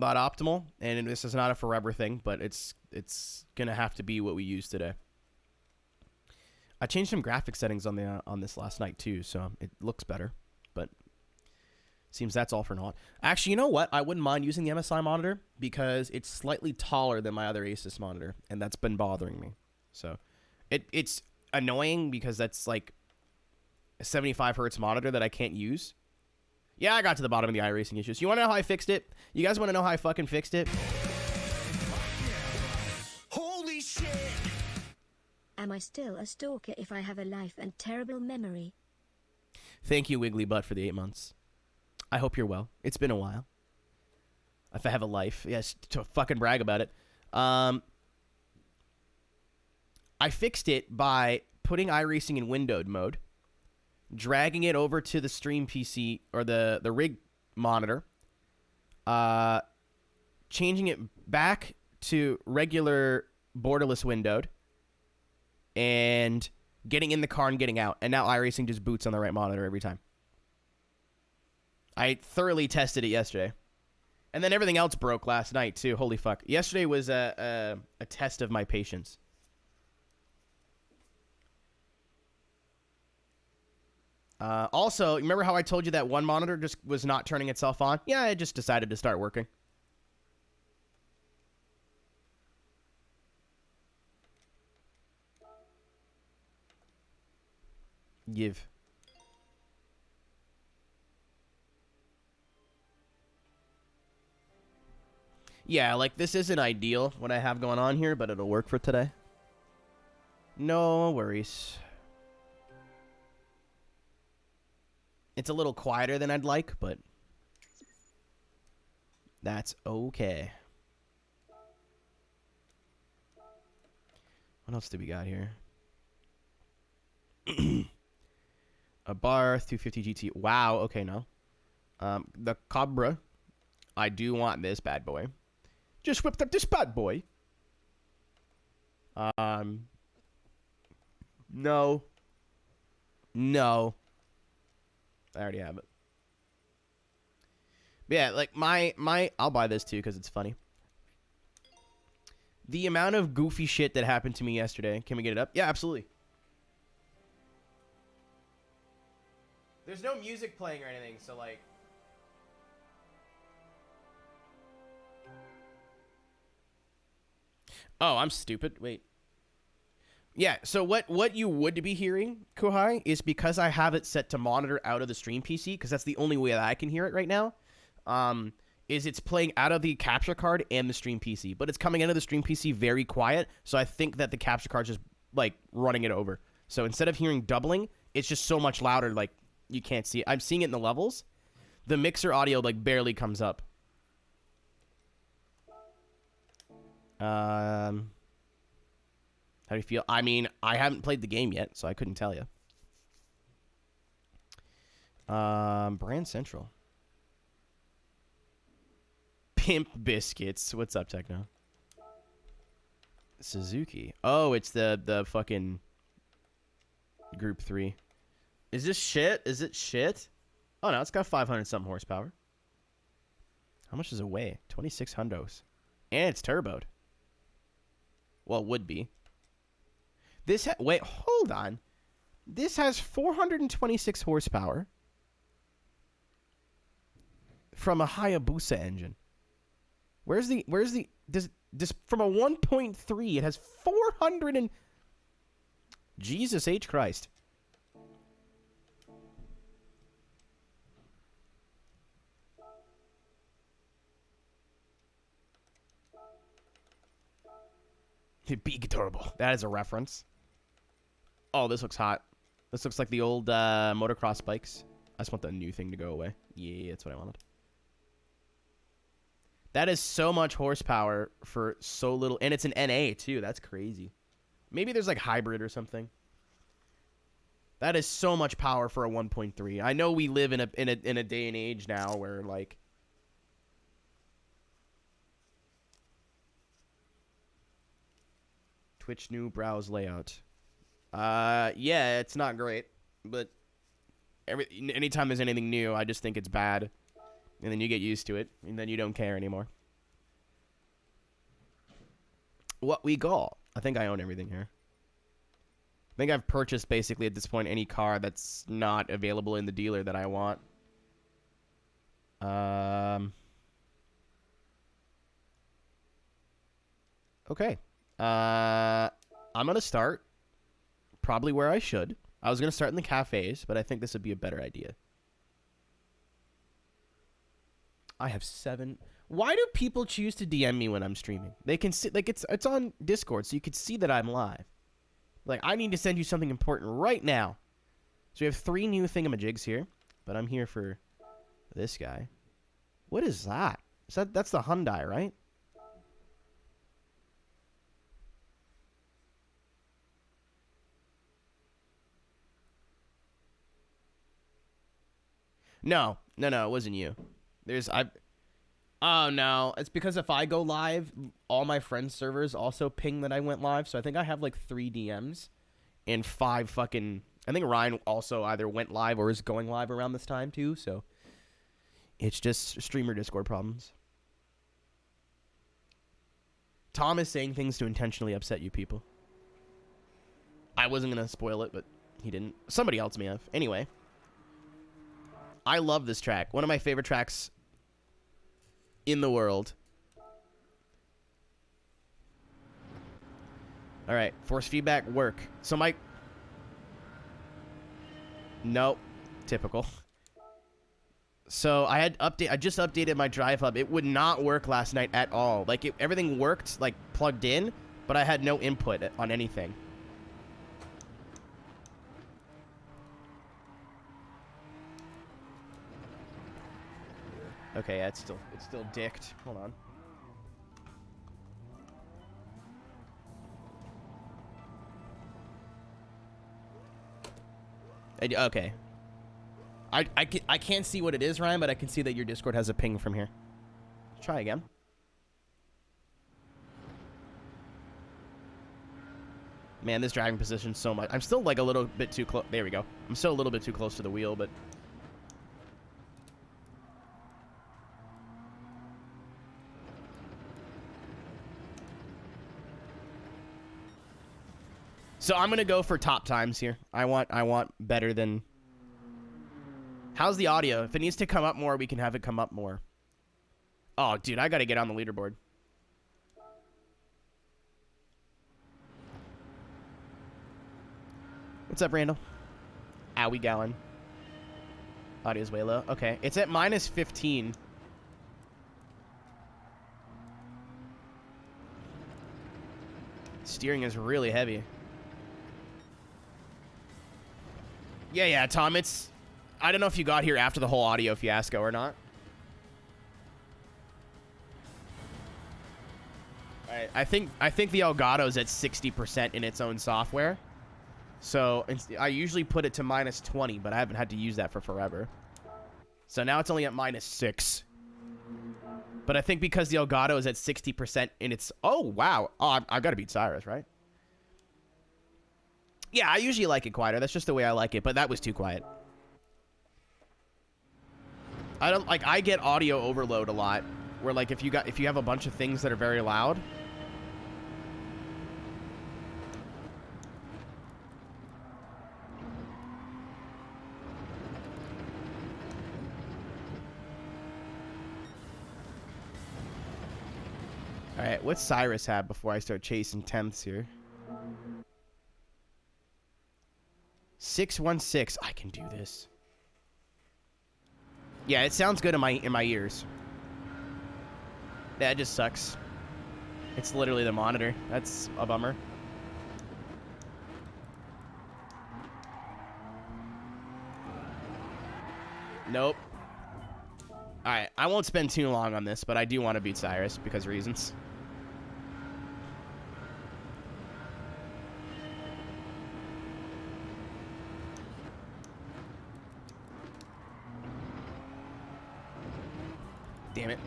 not optimal, and this is not a forever thing, but it's gonna have to be what we use today. I changed some graphic settings on this last night too, so it looks better, but seems that's all for naught. Actually, you know what? I wouldn't mind using the MSI monitor because it's slightly taller than my other Asus monitor, and that's been bothering me. So it's annoying because that's like a 75 hertz monitor that I can't use. Yeah, I got to the bottom of the iRacing issues. You want to know how I fixed it? You guys want to know how I fucking fixed it? Holy shit! Am I still a stalker if I have a life and terrible memory? Thank you, Wiggly Butt, for the 8 months. I hope you're well. It's been a while. If I have a life. Yes, to fucking brag about it. I fixed it by putting iRacing in windowed mode, dragging it over to the stream PC or the rig monitor, changing it back to regular borderless windowed, and getting in the car and getting out. And now iRacing just boots on the right monitor every time. I thoroughly tested it yesterday. And then everything else broke last night too. Holy fuck. Yesterday was a test of my patience. Also, remember how I told you that one monitor just was not turning itself on? Yeah, it just decided to start working. Give. Yeah, like, this isn't ideal, what I have going on here, but it'll work for today. No worries. It's a little quieter than I'd like, but that's okay. What else do we got here? A bar 250 GT. Wow, okay, no. The Cobra. I do want this bad boy. Just whipped up this bad boy. No. No. I already have it. But yeah, like I'll buy this too because it's funny. The amount of goofy shit that happened to me yesterday. Can we get it up? Yeah, absolutely. There's no music playing or anything, so like. Oh, I'm stupid. Wait. Yeah, so what you would be hearing, Kohai, is because I have it set to monitor out of the stream PC, because that's the only way that I can hear it right now, is it's playing out of the capture card and the stream PC. But it's coming out of the stream PC very quiet, so I think that the capture card's just, like, running it over. So instead of hearing doubling, it's just so much louder, like, you can't see it. I'm seeing it in the levels. The mixer audio, like, barely comes up. How do you feel? I mean, I haven't played the game yet, so I couldn't tell you. Brand Central. Pimp Biscuits. What's up, Techno? Suzuki. Oh, it's the fucking Group 3. Is this shit? Is it shit? Oh, no, it's got 500-something horsepower. How much does it weigh? 26 hundos. And it's turboed. Well, it would be. This wait, hold on. This has 426 horsepower from a Hayabusa engine. Where's the this from a 1.3? It has 400 and Jesus H Christ. Big turbo. That is a reference. Oh, this looks hot. This looks like the old motocross bikes. I just want the new thing to go away. Yeah, that's what I wanted. That is so much horsepower for so little. And it's an NA, too. That's crazy. Maybe there's, like, hybrid or something. That is so much power for a 1.3. I know we live in a day and age now where, like... Twitch new browse layout. Yeah, it's not great, but anytime there's anything new, I just think it's bad, and then you get used to it, and then you don't care anymore. what we got. I think I own everything here. I think I've purchased basically at this point any car that's not available in the dealer that I want. Okay. I'm going to start probably where I should. I was going to start in the cafes, but I think this would be a better idea. I have 7. Why do people choose to DM me when I'm streaming? They can see, like, it's on Discord, so you can see that I'm live. Like, I need to send you something important right now. So we have 3 new thingamajigs here, but I'm here for this guy. What is that? That's the Hyundai, right? No, it wasn't you. Oh no, it's because if I go live, all my friends' servers also ping that I went live. So I think I have like 3 DMs and 5 fucking. I think Ryan also either went live or is going live around this time too. So it's just streamer Discord problems. Tom is saying things to intentionally upset you people. I wasn't gonna spoil it, but he didn't. Somebody else may have. Anyway, I love this track. One of my favorite tracks in the world. All right, force feedback work. So nope, typical. So I just updated my drive hub. It would not work last night at all. Like everything worked like plugged in, but I had no input on anything. Okay, yeah, it's still dicked. Hold on. Okay. I can't see what it is, Ryan, but I can see that your Discord has a ping from here. Try again. Man, this driving position so much. I'm still like a little bit too close. There we go. I'm still a little bit too close to the wheel, but so I'm gonna go for top times here. I want better than. How's the audio? If it needs to come up more, we can have it come up more. Oh, dude, I gotta get on the leaderboard. What's up, Randall? Owie Gowan. Audio's way low. Okay, it's at -15. Steering is really heavy. Yeah, Tom, it's. I don't know if you got here after the whole audio fiasco or not. All right, I think the Elgato's at 60% in its own software. So I usually put it to -20, but I haven't had to use that for forever. So now it's only at -6. But I think because the Elgato is at 60% in its... Oh, wow. Oh, I've got to beat Cyrus, right? Yeah, I usually like it quieter. That's just the way I like it, but that was too quiet. I don't like. I get audio overload a lot, where like if you have a bunch of things that are very loud. All right, what's Cyrus have before I start chasing tenths here? 616. I can do this. Yeah, it sounds good in my ears. That just sucks. It's literally the monitor. That's a bummer. Nope. Alright, I won't spend too long on this, but I do want to beat Cyrus because reasons. Damn it.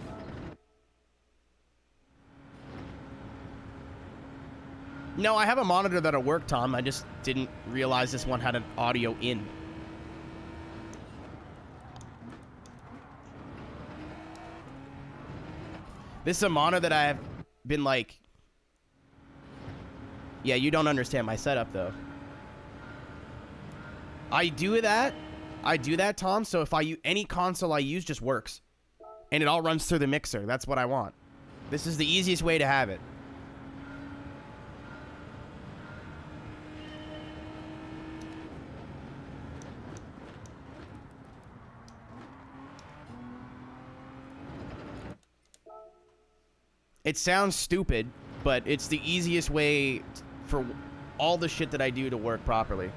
No, I have a monitor that'll work, Tom. I just didn't realize this one had an audio in. This is a monitor that I have been, like, Yeah, you don't understand my setup, though. I do that, Tom, so if any console I use just works. And it all runs through the mixer. That's what I want. This is the easiest way to have it. It sounds stupid, but it's the easiest way for all the shit that I do to work properly.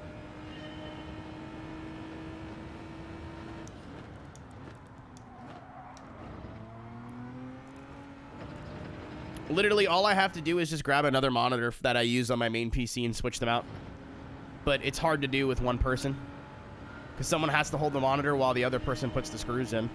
Literally, all I have to do is just grab another monitor that I use on my main PC and switch them out. But it's hard to do with one person, because someone has to hold the monitor while the other person puts the screws in.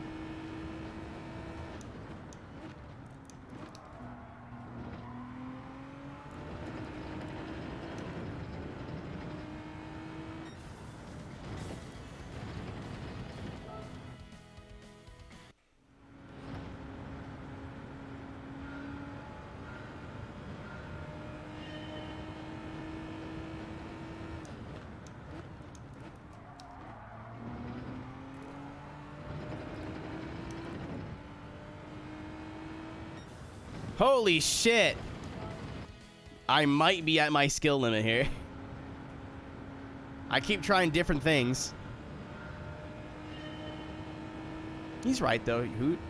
Holy shit. I might be at my skill limit here. I keep trying different things. He's right, though, Hoot.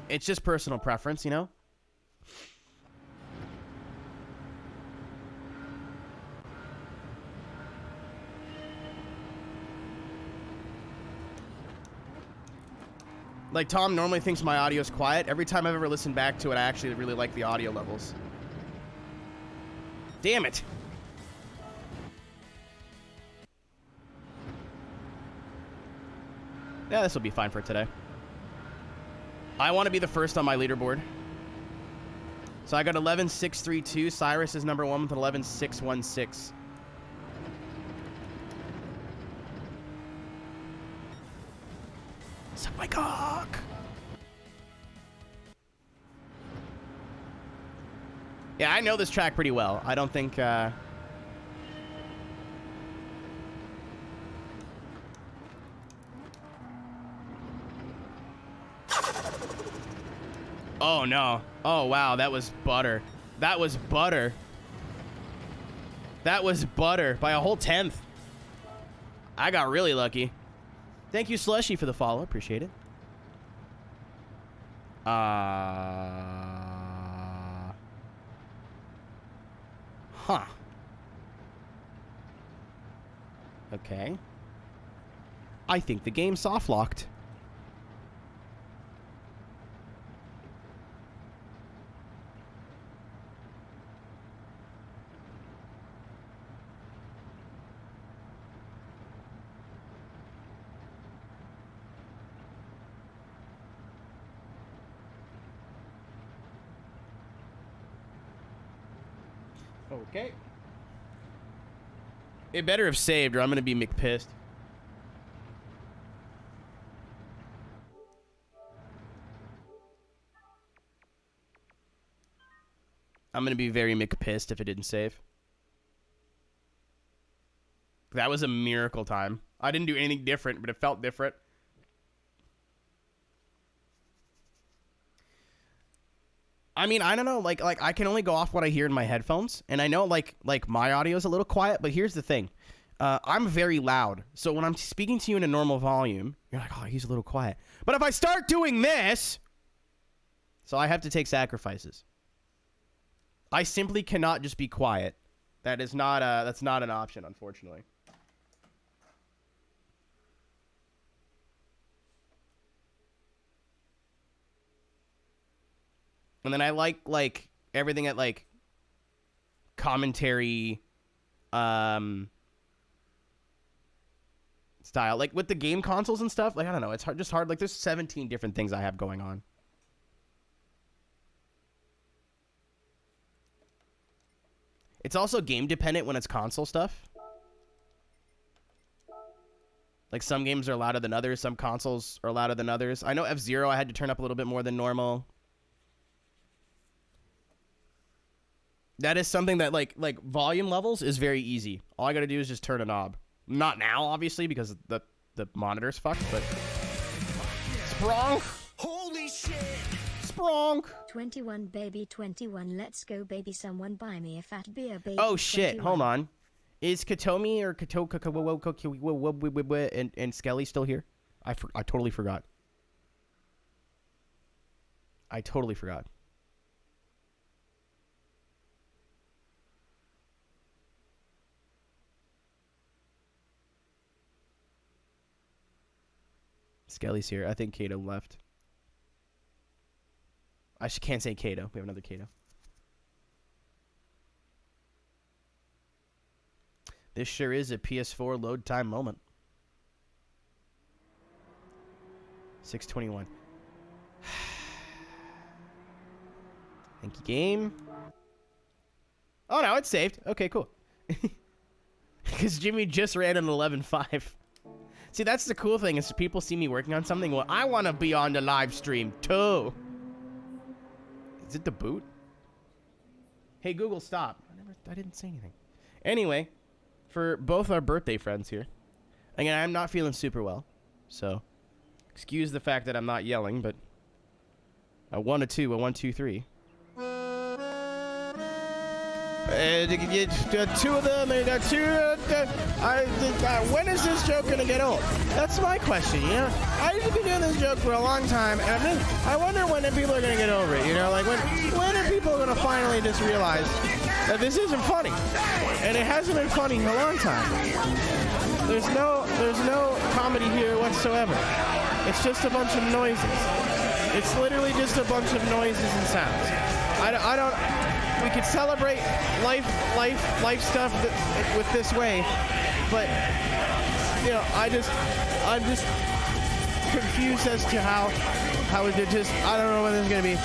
It's just personal preference, you know? Like, Tom normally thinks my audio's quiet. Every time I've ever listened back to it, I actually really like the audio levels. Damn it. Yeah, this will be fine for today. I want to be the first on my leaderboard. So I got 11,632. Cyrus is number 1 with 11,616. Suck my cock. Yeah, I know this track pretty well. I don't think, Oh, no. Oh, wow. That was butter. That was butter. That was butter by a whole 10th. I got really lucky. Thank you, Slushy, for the follow. Appreciate it. Huh. Okay. I think the game soft locked. Okay. It better have saved or I'm gonna be McPissed. I'm gonna be very McPissed if it didn't save. That was a miracle time. I didn't do anything different, but it felt different. I mean, I don't know, like I can only go off what I hear in my headphones, and I know like my audio is a little quiet, but here's the thing. I'm very loud, so when I'm speaking to you in a normal volume, you're like, oh, he's a little quiet. But if I start doing this, so I have to take sacrifices. I simply cannot just be quiet. That's not an option, unfortunately. And then I like everything at like commentary style. Like with the game consoles and stuff, like I don't know, it's hard. Like there's 17 different things I have going on. It's also game dependent when it's console stuff. Like some games are louder than others. Some consoles are louder than others. I know F-Zero I had to turn up a little bit more than normal. That is something that like volume levels is very easy. All I got to do is just turn a knob. Not now, obviously, because the monitor's fucked, but Spronk. Holy shit. Spronk. 21 baby 21, let's go baby, someone buy me a fat beer baby. Oh shit, 21. hold on. Is Katomi or and Skelly still here? I totally forgot. I totally forgot. Skelly's here. I think Kato left. I can't say Kato. We have another Kato. This sure is a PS4 load time moment. 6:21. Thank you, game. Oh, no, it's saved. Okay, cool. Because Jimmy just ran an 11.5. See, that's the cool thing is people see me working on something. Well, I want to be on the live stream, too. Is it the boot? Hey, Google, stop. I didn't say anything. Anyway, for both our birthday friends here, again, I'm not feeling super well, so excuse the fact that I'm not yelling, but a 1, a 2, a 1, 2, 3. Two of them, and when is this joke gonna get old? That's my question, you know? I've been doing this joke for a long time, and I wonder when people are gonna get over it, you know? Like, when are people gonna finally just realize that this isn't funny? And it hasn't been funny in a long time. There's no comedy here whatsoever. It's just a bunch of noises. It's literally just a bunch of noises and sounds. I don't. We could celebrate life stuff with this way, but you know, I'm just confused as to how is it just. I don't know when this is gonna be.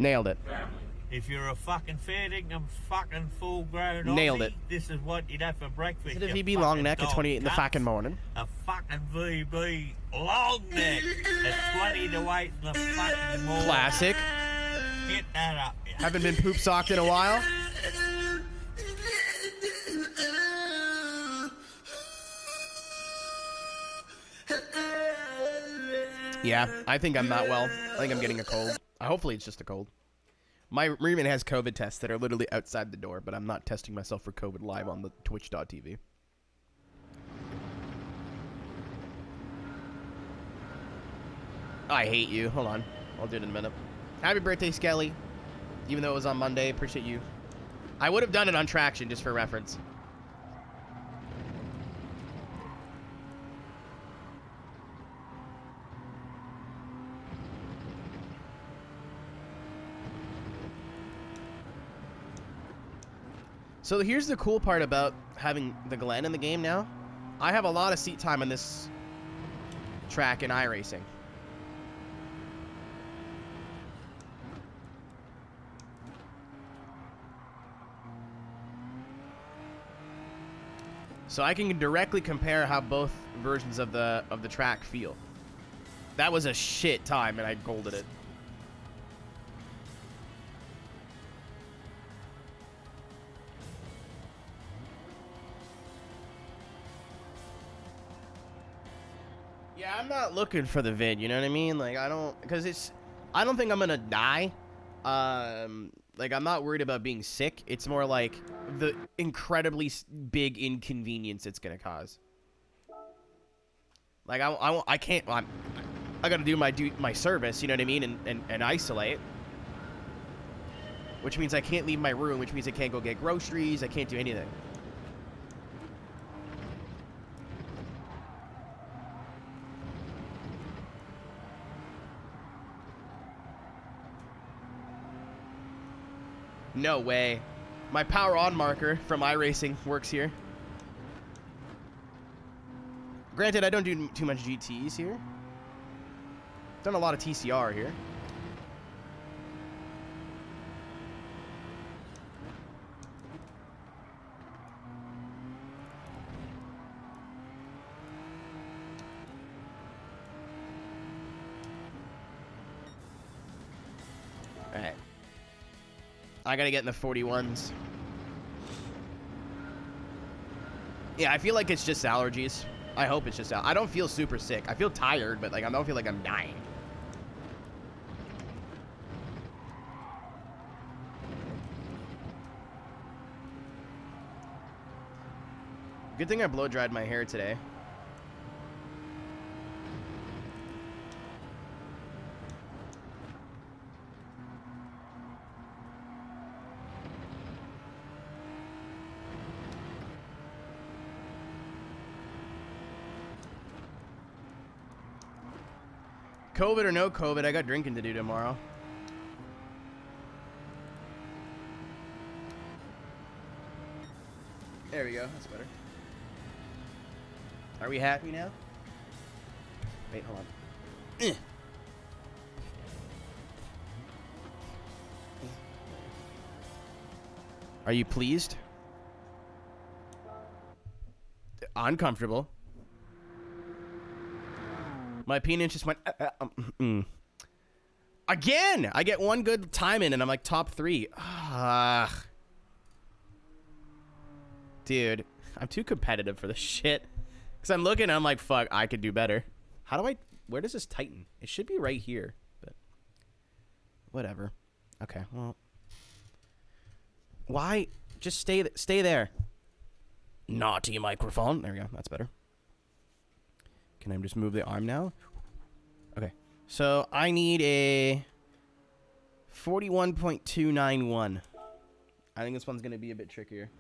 Nailed it. If you're a fucking fair dinkum fucking full-grown Nailed Aussie, it. this is what you'd have for breakfast. Is it a VB long neck at 28 in the fucking morning? A fucking VB long neck at 20 to 8 in the fucking morning. Classic. Get that up. Yeah. Haven't been poop socked in a while. Yeah, I think I'm not well. I think I'm getting a cold. Hopefully it's just a cold. My roommate has COVID tests that are literally outside the door, but I'm not testing myself for COVID live on the twitch.tv. I hate you. Hold on. I'll do it in a minute. Happy birthday, Skelly. Even though it was on Monday, appreciate you. I would have done it on Traction, just for reference. So here's the cool part about having the Glen in the game now. I have a lot of seat time in this track in iRacing. So I can directly compare how both versions of the track feel. That was a shit time and I golded it. Yeah, I'm not looking for the vid, you know what I mean? Like, I don't think I'm gonna die. Like, I'm not worried about being sick. It's more like the incredibly big inconvenience it's gonna cause. Like, I can't, I gotta do my service, you know what I mean? And isolate. Which means I can't leave my room, which means I can't go get groceries, I can't do anything. No way. My power on marker from iRacing works here. Granted, I don't do too much GTs here. Done a lot of TCR here. Alright. I gotta get in the 41s. Yeah, I feel like it's just allergies. I hope it's just I don't feel super sick. I feel tired, but like I don't feel like I'm dying. Good thing I blow dried my hair today. COVID or no COVID, I got drinking to do tomorrow. There we go. That's better. Are we happy now? Wait, hold on. Are you pleased? Uncomfortable. My penis just went. Again! I get one good time in and I'm like top 3. Dude, I'm too competitive for this shit. Because I'm looking and I'm like, fuck, I could do better. How do I... Where does this tighten? It should be right here. But whatever. Okay, well... Why? Just stay there. Naughty microphone. There we go. That's better. Can I just move the arm now? Okay. So I need a 41.291. I think this one's going to be a bit trickier.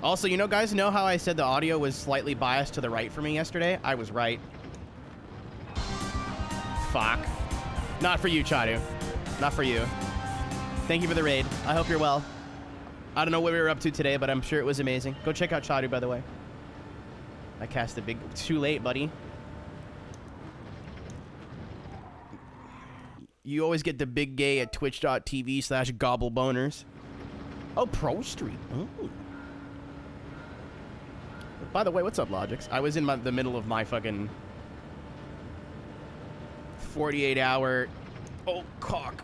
Also, you guys know how I said the audio was slightly biased to the right for me yesterday? I was right. Fuck. Not for you, Chadu. Not for you. Thank you for the raid. I hope you're well. I don't know what we were up to today, but I'm sure it was amazing. Go check out Chadu, by the way. I cast a big... Too late, buddy. You always get the big gay at twitch.tv/gobbleboners. Oh, Pro Street. Oh. By the way, what's up, Logix? I was in the middle of my fucking 48-hour... Oh, cock.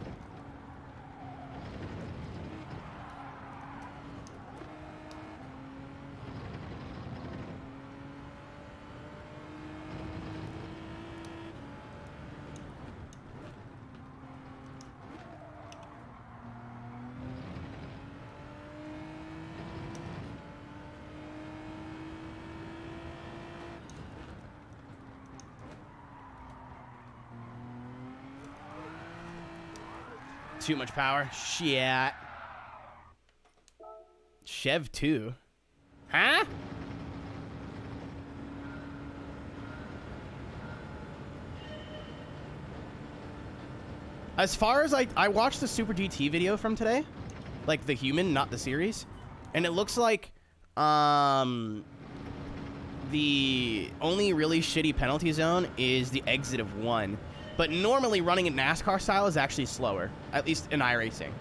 Too much power. Shit. Chev 2. Huh? As far as I watched the Super GT video from today, like the human, not the series, and it looks like the only really shitty penalty zone is the exit of 1. But normally running it NASCAR style is actually slower, at least in iRacing.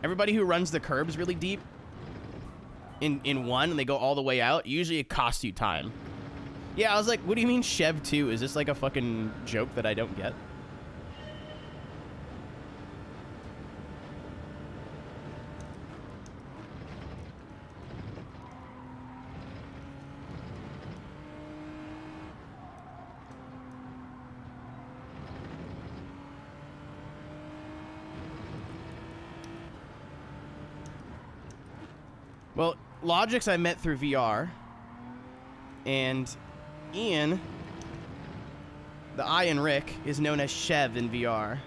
Everybody who runs the curbs really deep in 1 and they go all the way out, usually it costs you time. Yeah, I was like, what do you mean Chev 2? Is this like a fucking joke that I don't get? Well, Logix I met through VR, and Ian, the Ian Rick, is known as Chev in VR.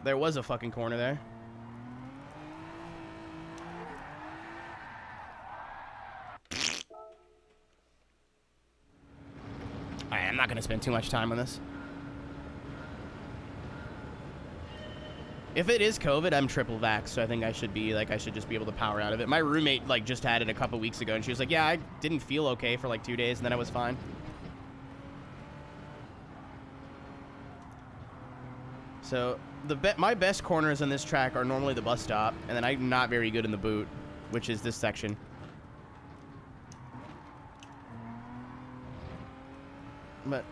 There was a fucking corner there. Alright, I'm not gonna spend too much time on this. If it is COVID, I'm triple vaxxed, so I think I should just be able to power out of it. My roommate, like, just had it a couple weeks ago, and she was like, yeah, I didn't feel okay for, like, 2 days, and then I was fine. So, my best corners on this track are normally the bus stop, and then I'm not very good in the boot, which is this section. But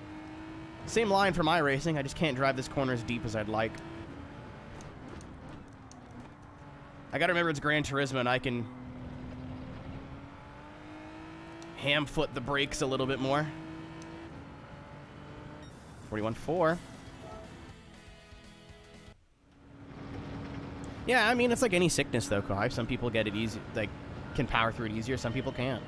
same line for my racing. I just can't drive this corner as deep as I'd like. I gotta remember it's Gran Turismo and I can ham foot the brakes a little bit more. 41.4. Yeah, I mean, it's like any sickness, though, Clive. Some people get it easy, like, can power through it easier. Some people can't.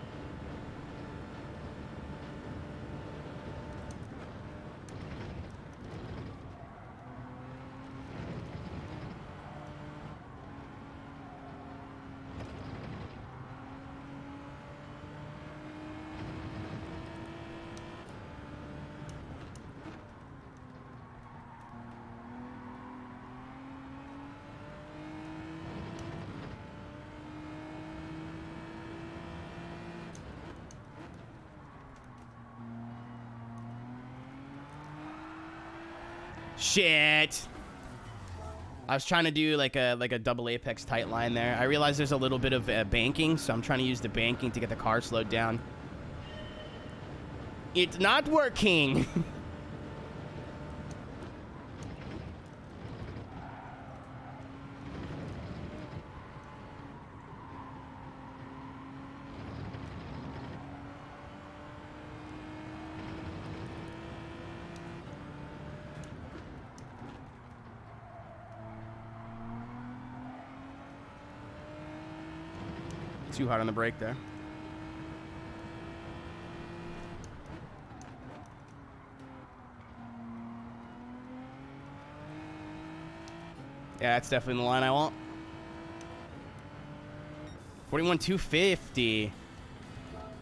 Shit. I was trying to do like a double apex tight line there. I realized there's a little bit of banking, so I'm trying to use the banking to get the car slowed down. It's not working. Too hard on the brake there. Yeah, that's definitely the line I want. 41.250.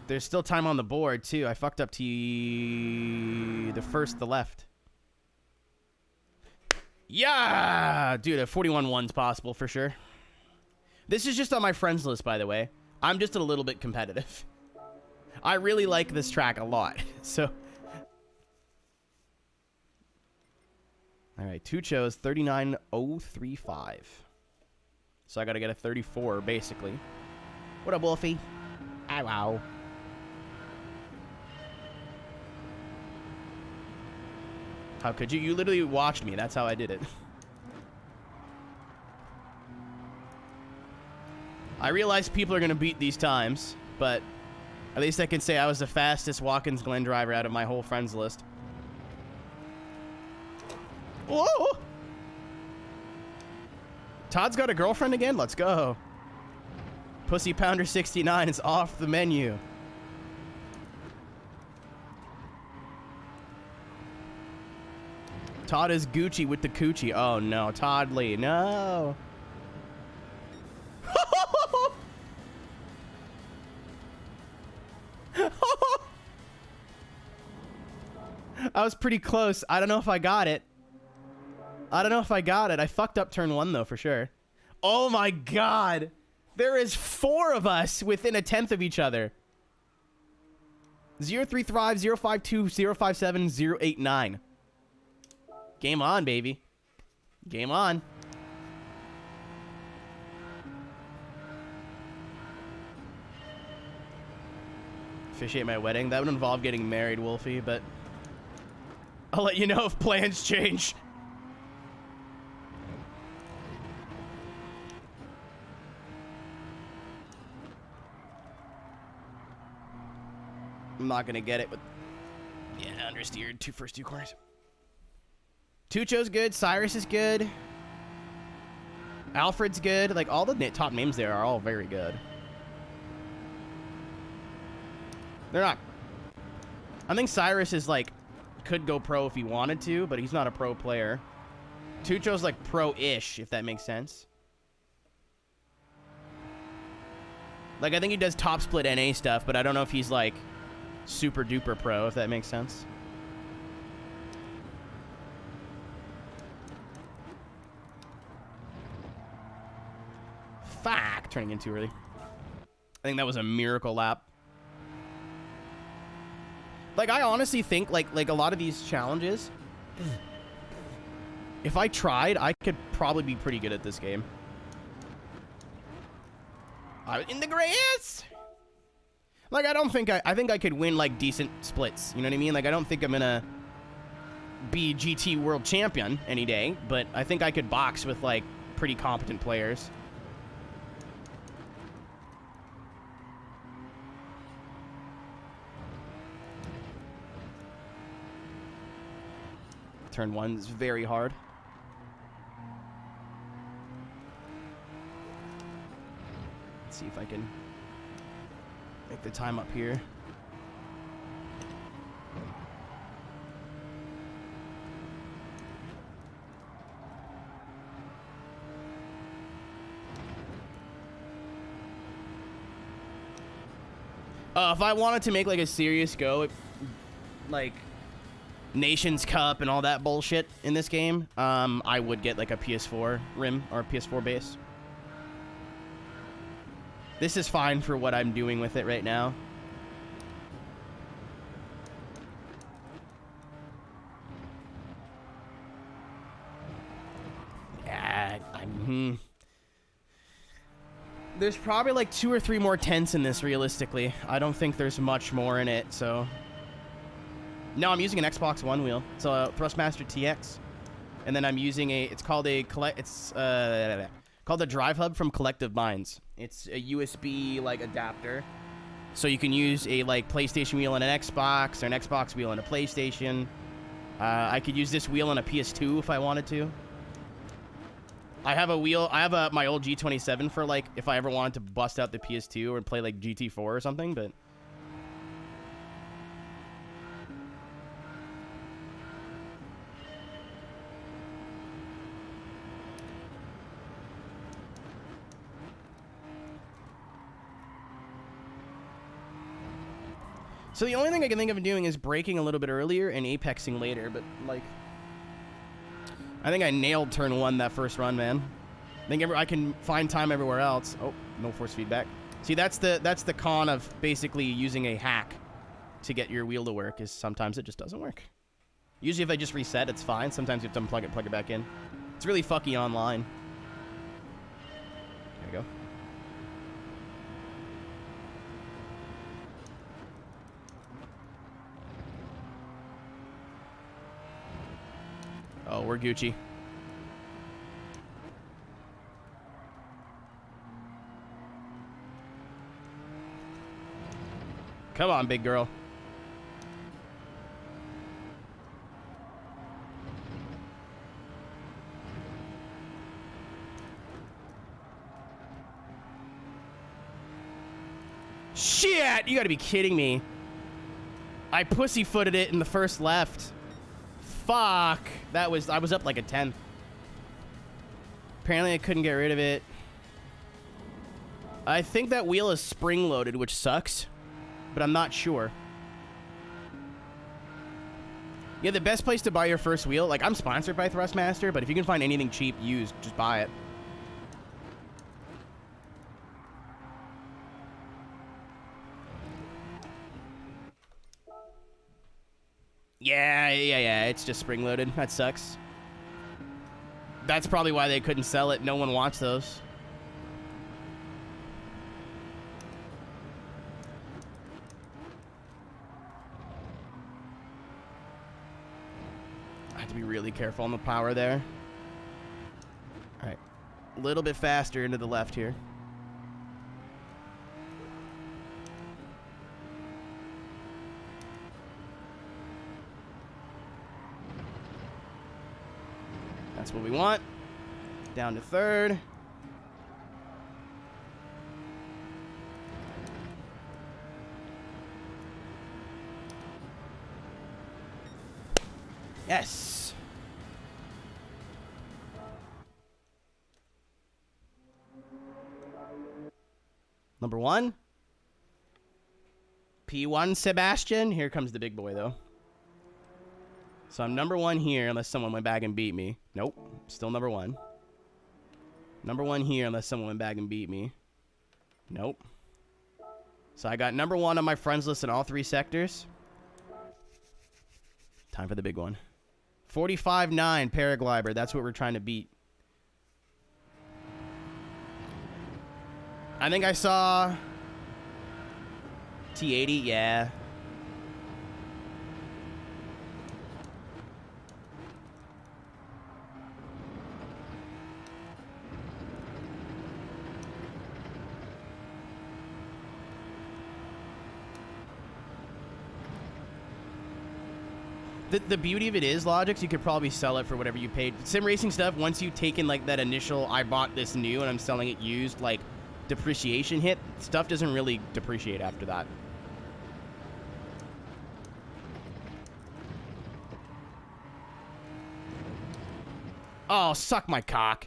There's still time on the board, too. I fucked up to the left. Yeah! Dude, a 41.1's possible for sure. This is just on my friends list, by the way. I'm just a little bit competitive. I really like this track a lot, so. All right, Tucho's 39.035. So I got to get a 34, basically. What up, Wolfie? Ow, ow. How could you? You literally watched me. That's how I did it. I realize people are going to beat these times, but at least I can say I was the fastest Watkins Glen driver out of my whole friends list. Whoa! Todd's got a girlfriend again? Let's go. Pussy Pounder 69 is off the menu. Todd is Gucci with the coochie. Oh no, Todd Lee, no. I was pretty close. I don't know if I got it. I fucked up turn 1 though, for sure. Oh my god. There is 4 of us within a tenth of each other. 035, 052, 057, 089. Game on, baby. Game on. Officiate my wedding. That would involve getting married, Wolfie, but I'll let you know if plans change. I'm not gonna get it, but yeah, understeered. First two corners. Tucho's good. Cyrus is good. Alfred's good. Like, all the top names there are all very good. They're not. I think Cyrus is like, could go pro if he wanted to, but he's not a pro player. Tucho's like pro-ish, if that makes sense. Like, I think he does top split NA stuff, but I don't know if he's like super duper pro, if that makes sense. Fuck, turning in too early. I think that was a miracle lap. Like, I honestly think, like a lot of these challenges, if I tried, I could probably be pretty good at this game. In the grass! Like, I don't think I think I could win, like, decent splits. You know what I mean? Like, I don't think I'm gonna be GT World Champion any day, but I think I could box with, like, pretty competent players. Turn 1 is very hard. Let's see if I can make the time up here. If I wanted to make, like, a serious go at, like, Nations Cup and all that bullshit in this game, I would get, like, a PS4 rim or a PS4 base. This is fine for what I'm doing with it right now. Yeah, there's probably like 2 or 3 more tents in this, realistically. I don't think there's much more in it, so... No, I'm using an Xbox One wheel. It's a THRUSTMASTER TX. And then I'm using a... It's called a... called the Drive Hub from Collective Minds. It's a USB, like, adapter. So you can use a, like, PlayStation wheel on an Xbox, or an Xbox wheel on a PlayStation. I could use this wheel on a PS2 if I wanted to. I have a wheel... I have my old G27 for, like, if I ever wanted to bust out the PS2 or play, like, GT4 or something, but... So the only thing I can think of doing is braking a little bit earlier and apexing later, but, like... I think I nailed turn 1 that first run, man. I think I can find time everywhere else. Oh, no force feedback. See, that's the con of basically using a hack to get your wheel to work, is sometimes it just doesn't work. Usually if I just reset, it's fine. Sometimes you have to unplug it, plug it back in. It's really fucky online. There you go. Oh, we're Gucci. Come on, big girl. Shit! You gotta be kidding me. I pussyfooted it in the first left. Fuck. I was up like a 10. Apparently I couldn't get rid of it. I think that wheel is spring loaded, which sucks, but I'm not sure. Yeah, the best place to buy your first wheel, like, I'm sponsored by THRUSTMASTER, but if you can find anything cheap used, just buy it. Yeah, it's just spring-loaded. That sucks. That's probably why they couldn't sell it. No one wants those. I have to be really careful on the power there. All right. A little bit faster into the left here. That's what we want. Down to third. Yes. Number 1. P1 Sebastian. Here comes the big boy, though. So I'm number 1 here unless someone went back and beat me. Nope. Still number 1. Number 1 here unless someone went back and beat me. Nope. So I got number 1 on my friends list in all 3 sectors. Time for the big one. 45.9 Paraglider. That's what we're trying to beat. I think I saw T80, yeah. The beauty of it is, Logix, you could probably sell it for whatever you paid. Sim racing stuff, once you've taken like that initial, I bought this new and I'm selling it used, like depreciation hit, stuff doesn't really depreciate after that. Oh, suck my cock.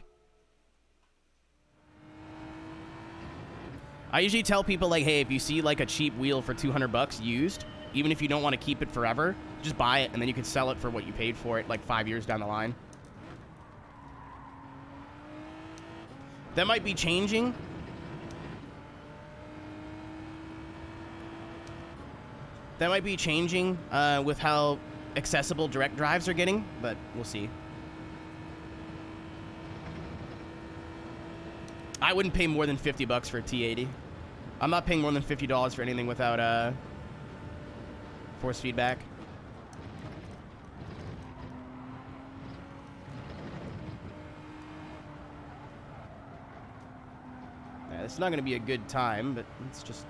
I usually tell people like, hey, if you see like a cheap wheel for 200 bucks used, even if you don't want to keep it forever, just buy it and then you can sell it for what you paid for it like 5 years down the line. That might be changing. That might be changing with how accessible direct drives are getting, but we'll see. I wouldn't pay more than 50 bucks for a T80. I'm not paying more than $50 for anything without force feedback. Yeah, it's not going to be a good time, but let's just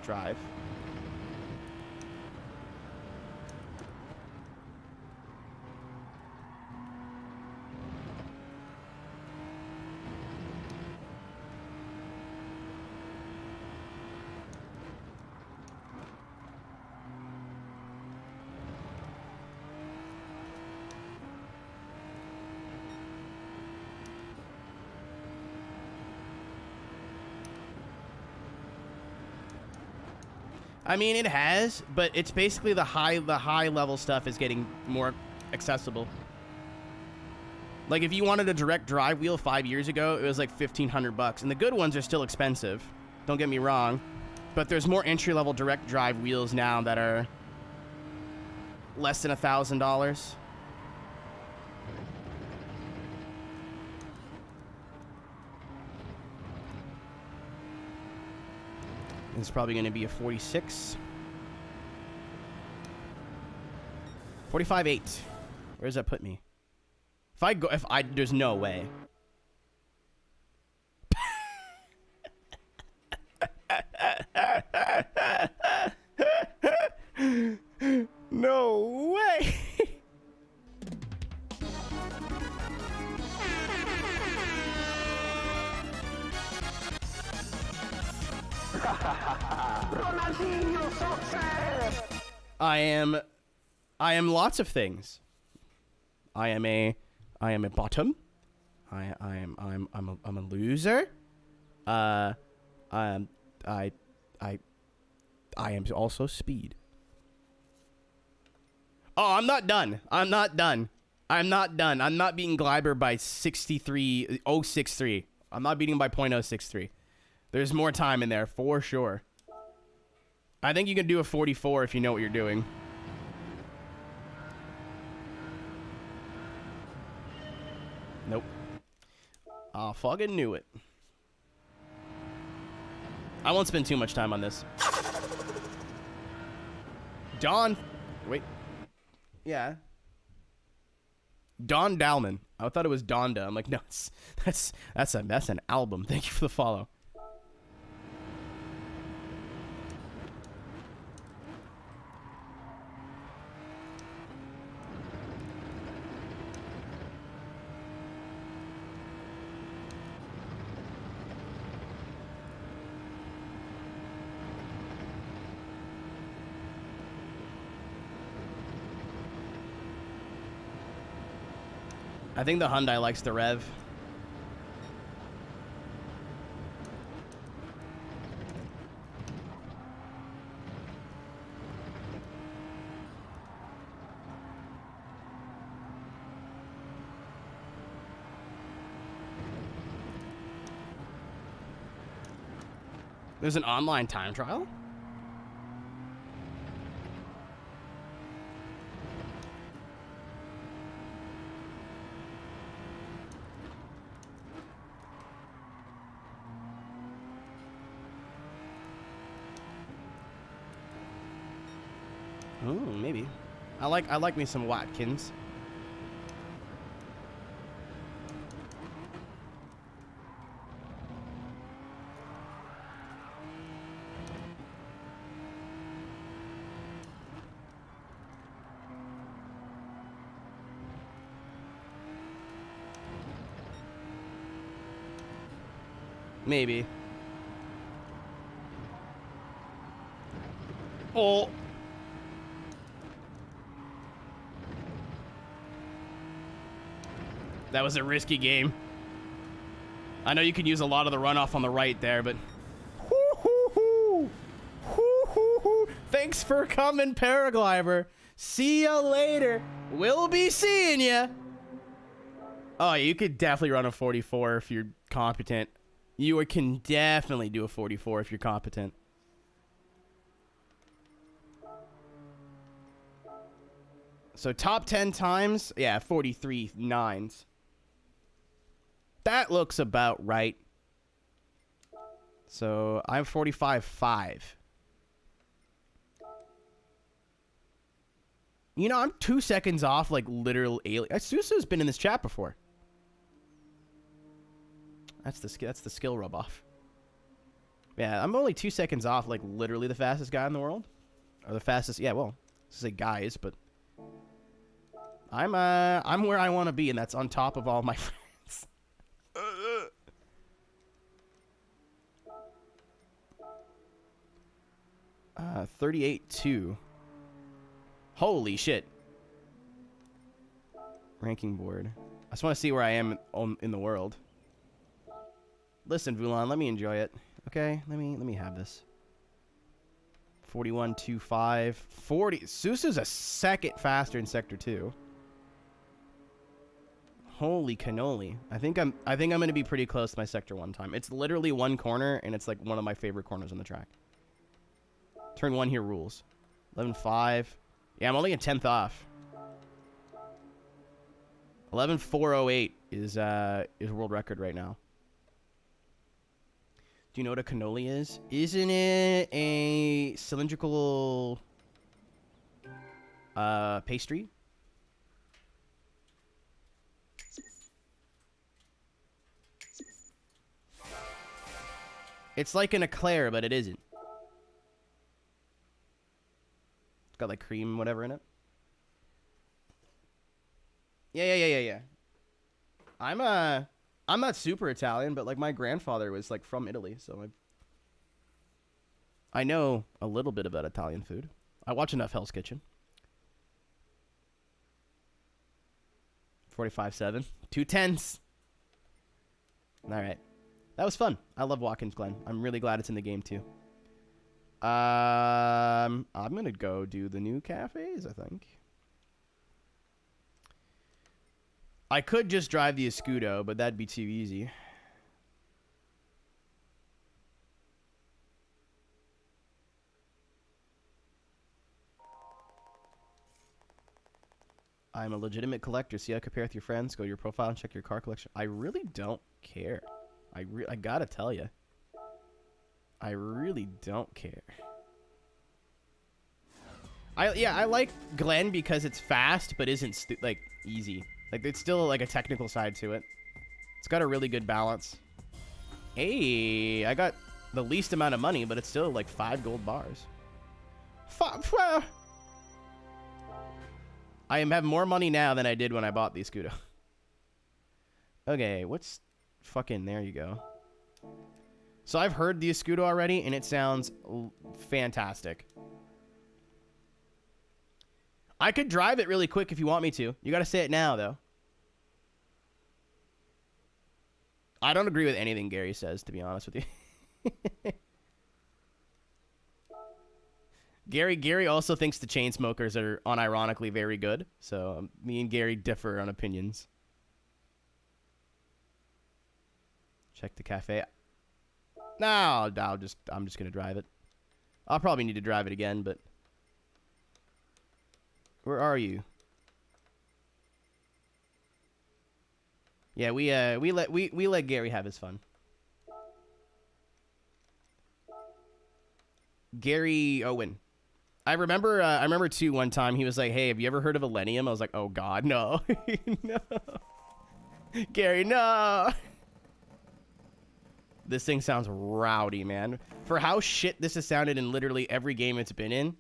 drive. I mean, it has, but it's basically the high level stuff is getting more accessible. Like if you wanted a direct drive wheel 5 years ago, it was like 1,500 bucks, and the good ones are still expensive. Don't get me wrong, but there's more entry level direct drive wheels now that are less than $1,000. It's probably going to be a 46. 45.8. Where does that put me? There's no way. No way. I am lots of things. I am a bottom. I'm a loser. I am also speed. Oh, I'm not done. I'm not done. I'm not beating Gleiber by 63.063. I'm not beating him by .063. There's more time in there for sure. I think you can do a 44 if you know what you're doing. Nope. I fucking knew it. I won't spend too much time on this. Don. Wait. Yeah. Don Dalman. I thought it was Donda. I'm like, no, that's an album. Thank you for the follow. I think the Hyundai likes the rev. There's an online time trial? Ooh, maybe. I like me some Watkins. Maybe. Oh. That was a risky game. I know you can use a lot of the runoff on the right there, but... Thanks for coming, Paraglider. See ya later. We'll be seeing ya. Oh, you could definitely run a 44 if you're competent. You can definitely do a 44 if you're competent. So top 10 times, yeah, 43 nines. That looks about right. So I'm 45.5. You know, I'm 2 seconds off, like literal alien. Susu's been in this chat before. That's the skill rub off. Yeah, I'm only 2 seconds off, like literally the fastest guy in the world, or the fastest. Yeah, well, this is a guys, but I'm where I want to be, and that's on top of all my friends. 38.2. Holy shit. Ranking board. I just want to see where I am in the world. Listen, Vulan, let me enjoy it. Okay, let me have this. 41.25. 40. Susu's a second faster in Sector 2. Holy cannoli. I think I'm gonna be pretty close to my Sector 1 time. It's literally one corner, and it's like one of my favorite corners on the track. Turn 1 here rules. 11.5. Yeah, I'm only a 10th off. 11.408 is world record right now. Do you know what a cannoli is? Isn't it a cylindrical pastry? It's like an eclair, but it isn't. It's got like cream, whatever in it. Yeah. I'm not super Italian, but like my grandfather was like from Italy, so I know a little bit about Italian food. I watch enough Hell's Kitchen. 45.7. 2 10s. All right. That was fun. I love Watkins Glen. I'm really glad it's in the game too. I'm going to go do the new cafes, I think. I could just drive the Escudo, but that'd be too easy. I'm a legitimate collector. See how I compare with your friends? Go to your profile and check your car collection. I really don't care. I gotta tell you. I really don't care. I like Glen because it's fast, but isn't like easy. Like, it's still, like, a technical side to it. It's got a really good balance. Hey, I got the least amount of money, but it's still, like, 5 gold bars. I have more money now than I did when I bought the Escudo. Okay, what's... Fucking, there you go. So I've heard the Escudo already, and it sounds fantastic. I could drive it really quick if you want me to. You gotta say it now, though. I don't agree with anything Gary says, to be honest with you. Gary also thinks the Chainsmokers are unironically very good. So me and Gary differ on opinions. Check the cafe. No, I'm just gonna drive it. I'll probably need to drive it again, but... Where are you? Yeah, we let Gary have his fun. Gary Owen. I remember too one time he was like, "Hey, have you ever heard of Millennium?" I was like, "Oh God, no, no, Gary, no." This thing sounds rowdy, man. For how shit this has sounded in literally every game it's been in, it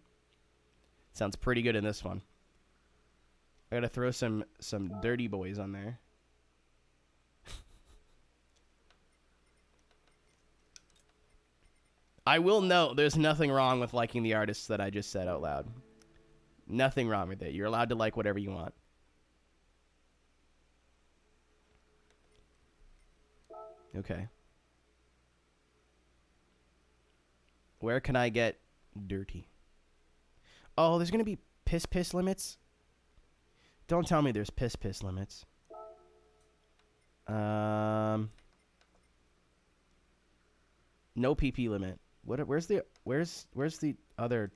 sounds pretty good in this one. I gotta throw some dirty boys on there. I will note there's nothing wrong with liking the artists that I just said out loud. Nothing wrong with it. You're allowed to like whatever you want. Okay. Where can I get dirty? Oh, there's gonna be piss limits? Don't tell me there's piss limits. No PP limit. Where's the other?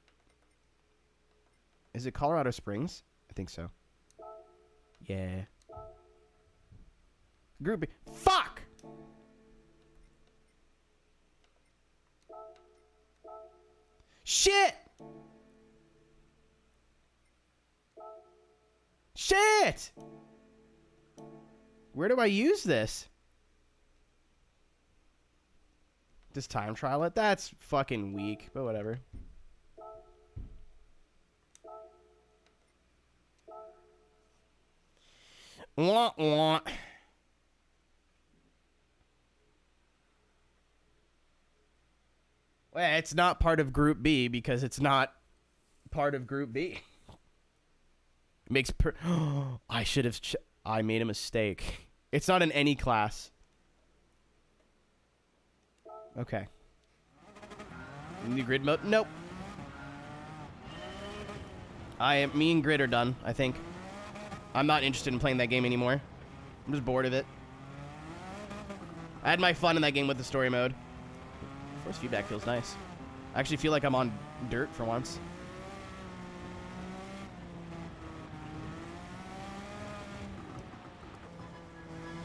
Is it Colorado Springs? I think so. Yeah. Group B. Fuck! Shit! Shit! Where do I use this? Just time trial it? That's fucking weak, but whatever. Wah, wah. Well, it's not part of Group B because it's not part of Group B. It makes I should have. I made a mistake. It's not in any class. Okay. New grid mode? Nope. Me and grid are done, I think. I'm not interested in playing that game anymore. I'm just bored of it. I had my fun in that game with the story mode. Force feedback feels nice. I actually feel like I'm on dirt for once.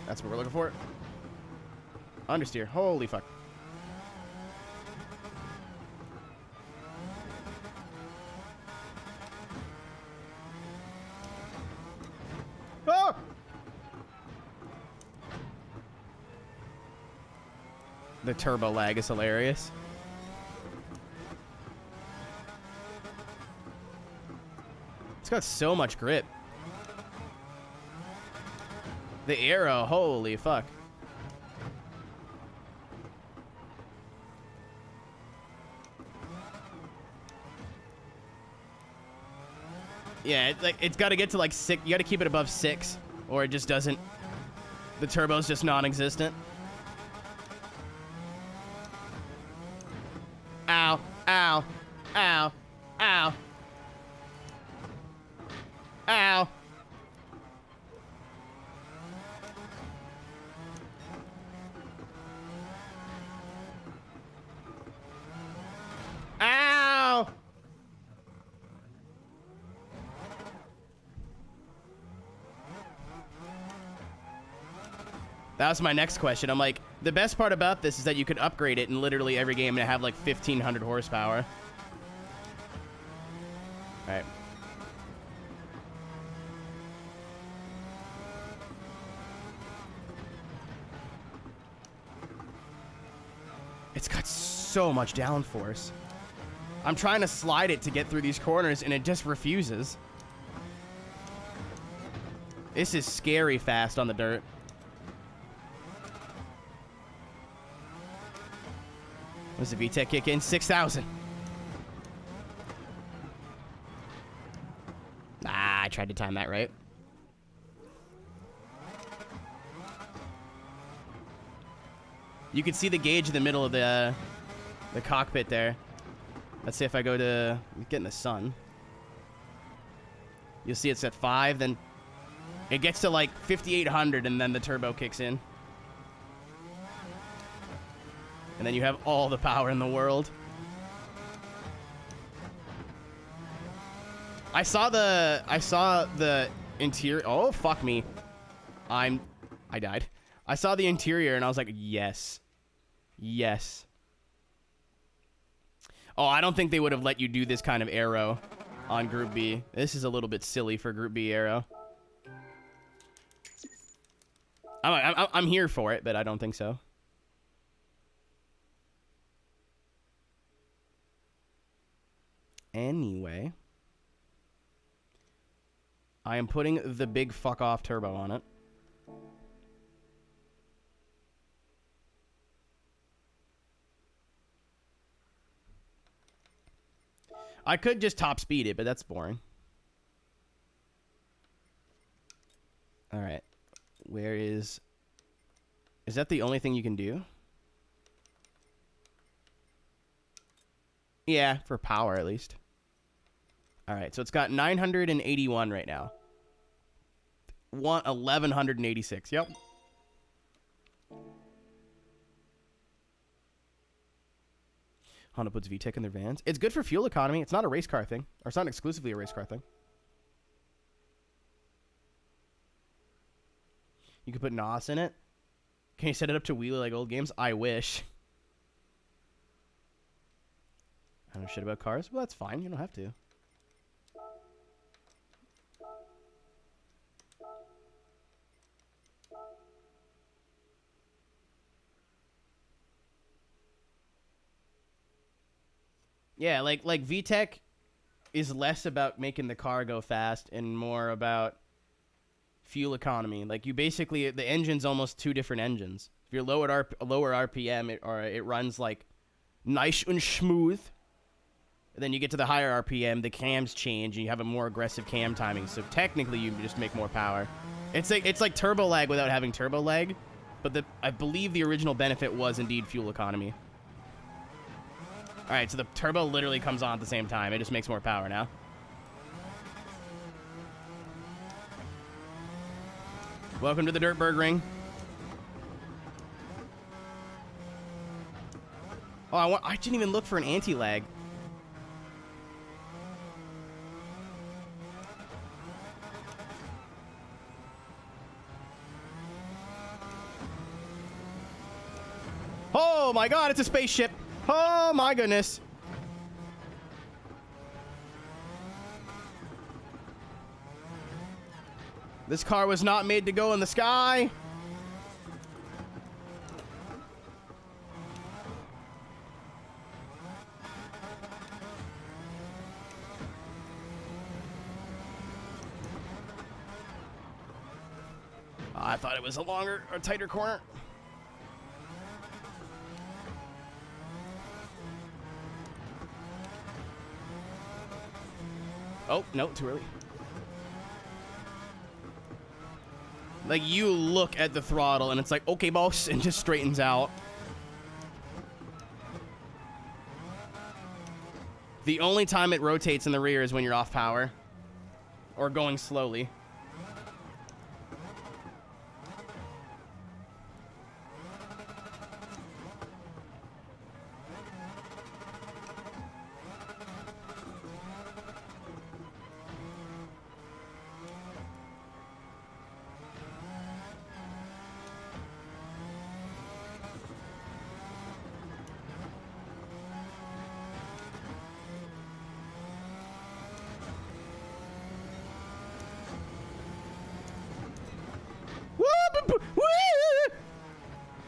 That's what we're looking for. Understeer. Holy fuck. Oh! The turbo lag is hilarious. It's got so much grip. The arrow, holy fuck. Yeah, it's got to get to like 6. You got to keep it above 6, or it just doesn't. The turbo's just non-existent. Ow, ow, ow, ow, ow. Ow! That was my next question. I'm like, the best part about this is that you could upgrade it in literally every game and have like 1,500 horsepower. All right. It's got so much downforce. I'm trying to slide it to get through these corners and it just refuses. This is scary fast on the dirt. What's the VTEC kick in? 6,000. Ah, I tried to time that right. You can see the gauge in the middle of the cockpit there. Let's see if I go to get in the sun. You'll see it's at 5, then it gets to like 5,800, and then the turbo kicks in. And then you have all the power in the world. I saw the interior. Oh, fuck me. I died. I saw the interior and I was like, yes. Yes. Oh, I don't think they would have let you do this kind of aero on Group B. This is a little bit silly for Group B aero. I'm here for it, but I don't think so. Anyway, I am putting the big fuck off turbo on it. I could just top speed it, but that's boring. All right. Where is that the only thing you can do? Yeah, for power at least. All right, so it's got 981 right now. 1186. Yep. Honda puts VTEC in their vans. It's good for fuel economy. It's not a race car thing. Or it's not exclusively a race car thing. You can put NOS in it. Can you set it up to wheelie like old games? I wish. I don't know shit about cars. Well, that's fine. You don't have to. Yeah, like VTEC is less about making the car go fast and more about fuel economy. Like you basically, the engine's almost two different engines. If you're lower RPM, it runs like nice and smooth. And then you get to the higher RPM, the cams change, and you have a more aggressive cam timing. So technically, you just make more power. It's like turbo lag without having turbo lag, but I believe the original benefit was indeed fuel economy. All right, so the turbo literally comes on at the same time. It just makes more power now. Welcome to the Dirtberg Ring. Oh, I didn't even look for an anti-lag. Oh my god, it's a spaceship. Oh my goodness. This car was not made to go in the sky. I thought it was a longer or tighter corner. Oh, no, too early. Like, you look at the throttle, and it's like, okay, boss, and just straightens out. The only time it rotates in the rear is when you're off power. Or going slowly.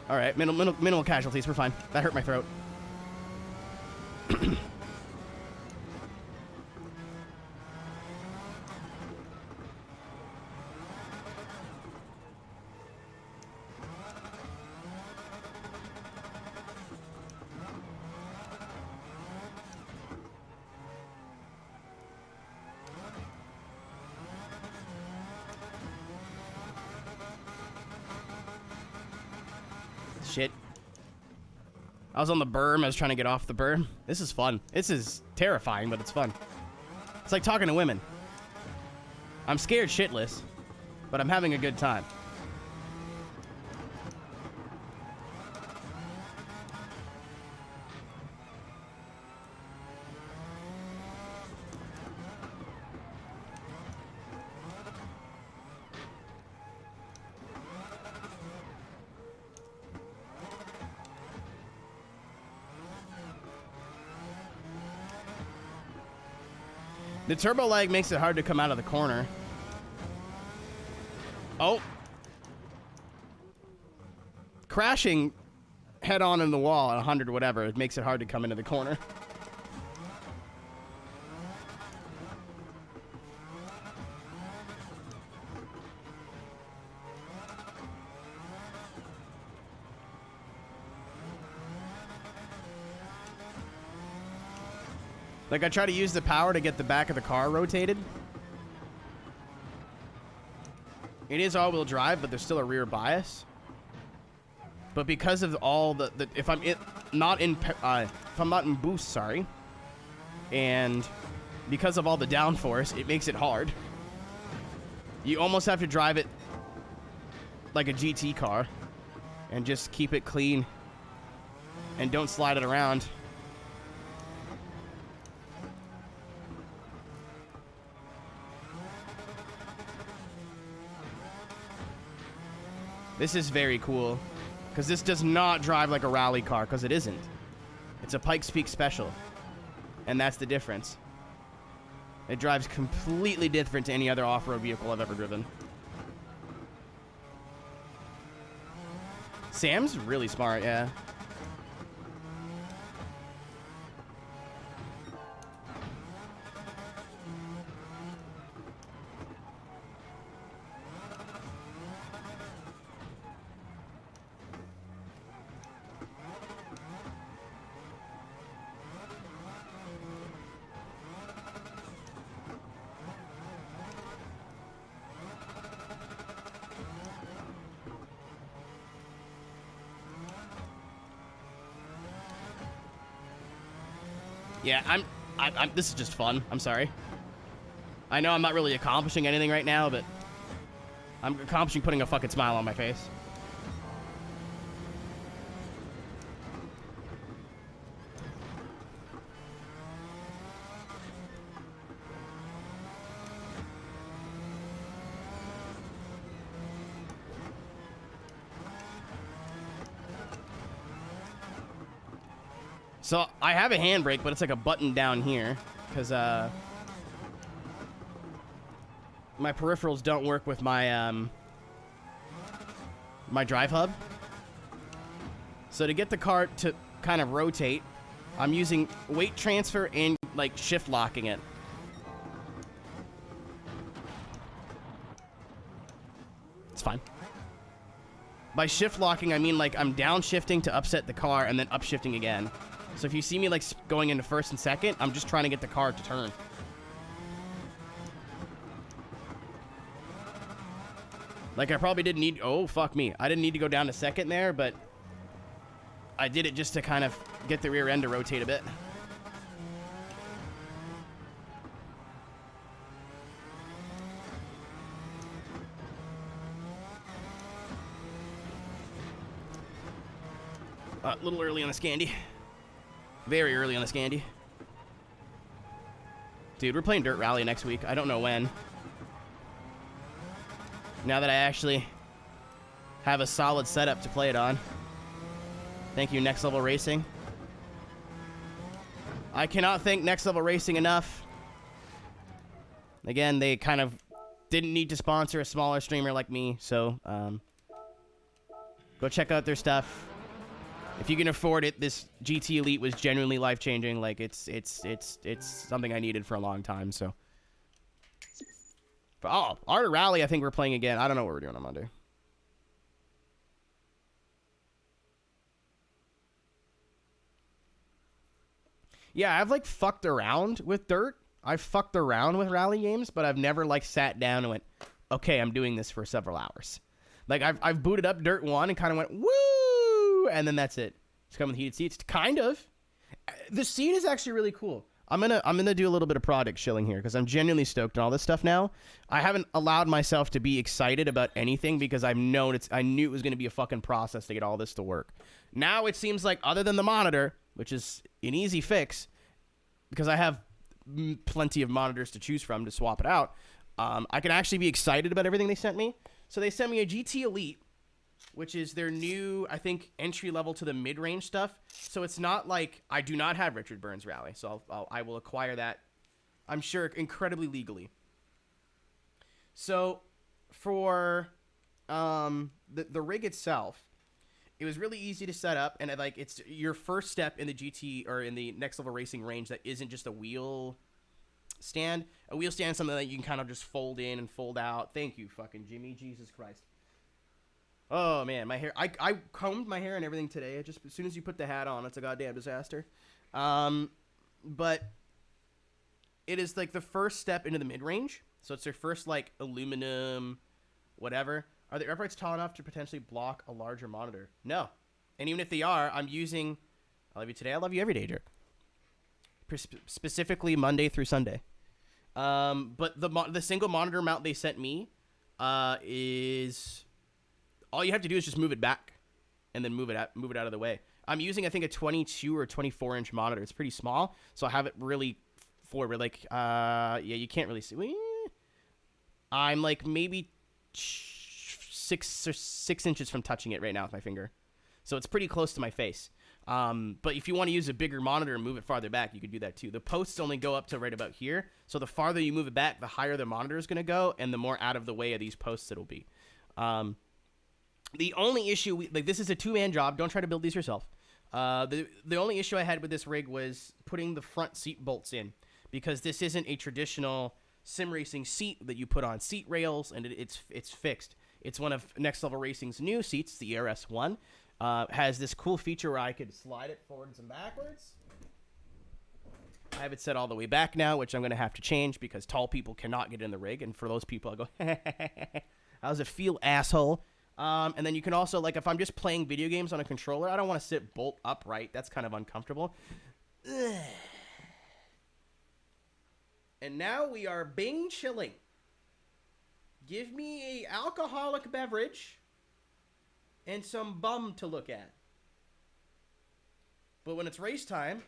All right, minimal casualties. We're fine. That hurt my throat. Shit. I was on the berm. I was trying to get off the berm. This is fun. This is terrifying, but it's fun. It's like talking to women. I'm scared shitless, but I'm having a good time. The turbo lag makes it hard to come out of the corner. Oh. Crashing head on in the wall at 100 whatever, it makes it hard to come into the corner. Like, I try to use the power to get the back of the car rotated. It is all-wheel drive, but there's still a rear bias. But because of all the if I'm not in boost, sorry, and because of all the downforce, it makes it hard. You almost have to drive it like a GT car and just keep it clean and don't slide it around. This is very cool, because this does not drive like a rally car, because it isn't. It's a Pikes Peak Special, and that's the difference. It drives completely different to any other off-road vehicle I've ever driven. Sam's really smart, yeah. Yeah, I'm this is just fun. I'm sorry. I know I'm not really accomplishing anything right now, but I'm accomplishing putting a fucking smile on my face. So I have a handbrake, but it's like a button down here because my peripherals don't work with my my drive hub. So to get the car to kind of rotate, I'm using weight transfer and like shift locking it. It's fine. By shift locking, I mean like I'm downshifting to upset the car and then upshifting again. So if you see me like going into first and second, I'm just trying to get the car to turn. Like I probably didn't need, oh fuck me. I didn't need to go down to second there, but I did it just to kind of get the rear end to rotate a bit. A little early on the Scandi. Very early on the Scandi. Dude, we're playing Dirt Rally next week. I don't know when. Now that I actually have a solid setup to play it on. Thank you, Next Level Racing. I cannot thank Next Level Racing enough. Again, they kind of didn't need to sponsor a smaller streamer like me, so go check out their stuff. If you can afford it, this GT Elite was genuinely life-changing. Like, it's something I needed for a long time, so. Oh, Art of Rally, I think we're playing again. I don't know what we're doing on Monday. Yeah, I've, like, fucked around with Dirt. I've fucked around with rally games, but I've never, like, sat down and went, okay, I'm doing this for several hours. Like, I've booted up Dirt 1 and kind of went, woo! And then that's it. It's coming with heated seats. Kind of. The seat is actually really cool. I'm gonna do a little bit of product shilling here because I'm genuinely stoked on all this stuff now. I haven't allowed myself to be excited about anything because I knew it was gonna be a fucking process to get all this to work. Now it seems like other than the monitor, which is an easy fix, because I have plenty of monitors to choose from to swap it out, I can actually be excited about everything they sent me. So they sent me a GT Elite, which is their new, I think, entry level to the mid-range stuff. So it's not like I do not have Richard Burns Rally, so I will acquire that I'm sure incredibly legally. So for the rig itself, it was really easy to set up, and it's your first step in the GT or in the next level racing range that isn't just a wheel stand. A wheel stand is something that you can kind of just fold in and fold out. Thank you, fucking Jimmy. Jesus Christ. Oh man, my hair. I combed my hair and everything today. As soon as you put the hat on, it's a goddamn disaster. But it is like the first step into the mid range. So it's their first like aluminum, whatever. Are the uprights tall enough to potentially block a larger monitor? No. And even if they are, I'm using. I love you today. I love you every day, jerk. Specifically Monday through Sunday. But the single monitor mount they sent me is all you have to do is just move it back and then move it out of the way. I'm using I think a 22 or 24 inch monitor. It's pretty small, so I have it really forward. Like yeah, you can't really see. I'm like maybe 6 inches from touching it right now with my finger, so it's pretty close to my face. But if you want to use a bigger monitor and move it farther back, you could do that too. The posts only go up to right about here, so the farther you move it back, the higher the monitor is going to go, and the more out of the way of these posts it'll be. The only issue, this is a two-man job. Don't try to build these yourself. The only issue I had with this rig was putting the front seat bolts in, because this isn't a traditional sim racing seat that you put on seat rails and it's fixed. It's one of Next Level Racing's new seats, the ERS1. Has this cool feature where I could slide it forwards and backwards. I have it set all the way back now, which I'm going to have to change because tall people cannot get in the rig. And for those people, I go, how does it feel, asshole? And then you can also, like, if I'm just playing video games on a controller, I don't want to sit bolt upright. That's kind of uncomfortable. And now we are Bing chilling. Give me a alcoholic beverage and some bum to look at. But when it's race time,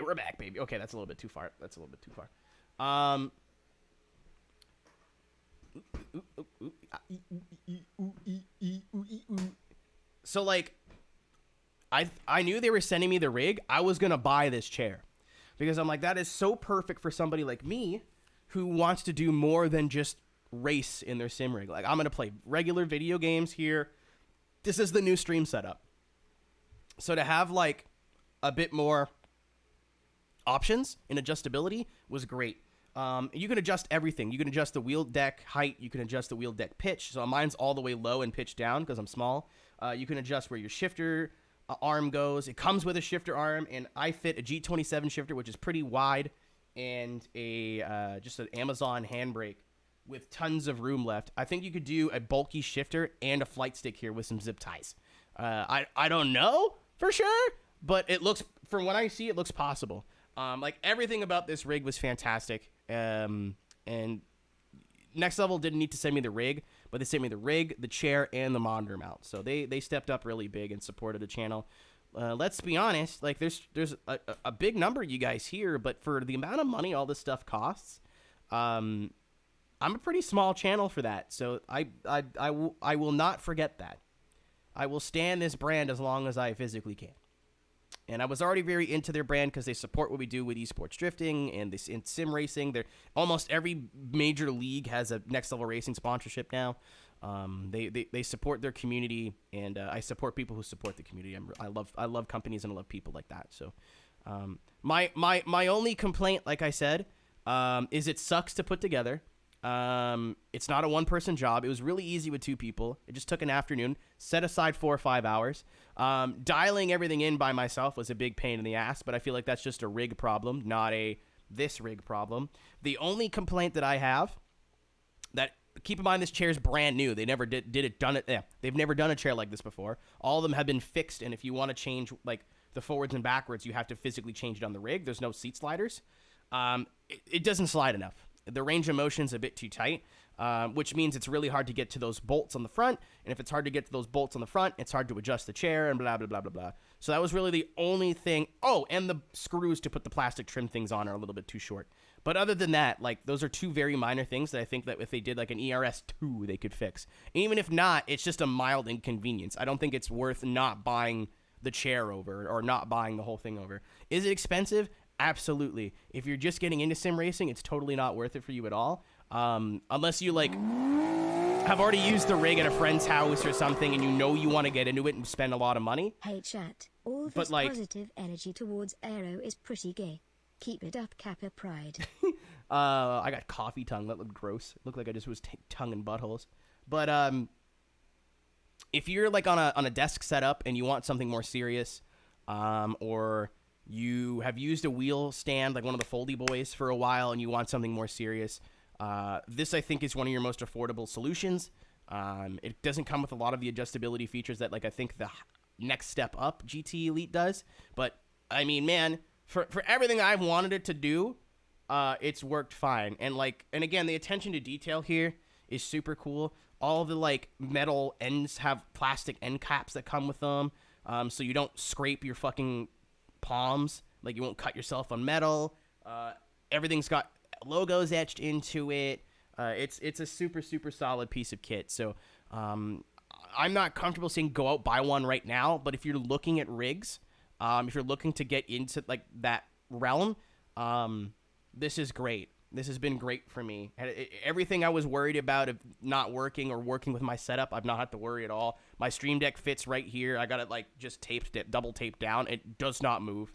we're back, baby. Okay, that's a little bit too far. So, like, I knew they were sending me the rig. I was going to buy this chair. Because I'm like, that is so perfect for somebody like me who wants to do more than just race in their sim rig. Like, I'm going to play regular video games here. This is the new stream setup. So to have, like, a bit more options in adjustability was great. You can adjust everything. You can adjust the wheel deck height. You can adjust the wheel deck pitch. So mine's all the way low and pitched down because I'm small. You can adjust where your shifter arm goes. It comes with a shifter arm, and I fit a G27 shifter, which is pretty wide, and a just an Amazon handbrake with tons of room left. I think you could do a bulky shifter and a flight stick here with some zip ties. I don't know for sure, but it looks, from what I see, it looks possible. Like, everything about this rig was fantastic. And Next Level didn't need to send me the rig, but they sent me the rig, the chair, and the monitor mount. So they stepped up really big and supported the channel. Let's be honest, like, there's a big number of you guys here, but for the amount of money all this stuff costs, I'm a pretty small channel for that. So I will not forget that. I will stand this brand as long as I physically can. And I was already very into their brand because they support what we do with esports drifting and this in sim racing. They're almost every major league has a Next Level Racing sponsorship now. They support their community, and I support people who support the community. I love companies and I love people like that. So my only complaint, like I said, is it sucks to put together. It's not a one-person job. It was really easy with two people. It just took an afternoon, set aside 4 or 5 hours. Dialing everything in by myself was a big pain in the ass, but I feel like that's just a rig problem, not this rig problem. The only complaint that I have, that, keep in mind, this chair is brand new. They never they've never done a chair like this before. All of them have been fixed, and if you want to change, like, the forwards and backwards, you have to physically change it on the rig. There's no seat sliders. It doesn't slide enough. The range of motion's a bit too tight, which means it's really hard to get to those bolts on the front. And if it's hard to get to those bolts on the front, it's hard to adjust the chair and blah, blah, blah, blah, blah. So that was really the only thing. Oh, and the screws to put the plastic trim things on are a little bit too short. But other than that, like, those are two very minor things that I think that if they did like an ERS2, they could fix. And even if not, it's just a mild inconvenience. I don't think it's worth not buying the chair over or not buying the whole thing over. Is it expensive? absolutely. If you're just getting into sim racing, it's totally not worth it for you at all. Unless you like have already used the rig at a friend's house or something and you know you want to get into it and spend a lot of money. Hey chat, all But, this like- positive energy towards Aero is pretty gay. Keep it up, Kappa Pride. I got coffee tongue. That looked gross. It looked like I just was tongue in buttholes. But if you're like on a desk setup and you want something more serious, or you have used a wheel stand like one of the Foldy Boys for a while and you want something more serious, this I think is one of your most affordable solutions. It doesn't come with a lot of the adjustability features that like I think the next step up GT Elite does. But I mean, man, for everything I've wanted it to do, it's worked fine. And again, the attention to detail here is super cool. All of the like metal ends have plastic end caps that come with them, so you don't scrape your fucking palms. Like you won't cut yourself on metal. Everything's got logos etched into it. It's a super solid piece of kit. So I'm not comfortable saying go out buy one right now. But if you're looking at rigs, if you're looking to get into like that realm, this is great. This has been great for me. Everything I was worried about of not working or working with my setup, I've not had to worry at all. My Stream Deck fits right here. I got it like just double taped down. It does not move.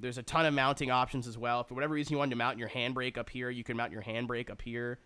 There's a ton of mounting options as well. If for whatever reason you wanted to mount your handbrake up here, you can mount your handbrake up here.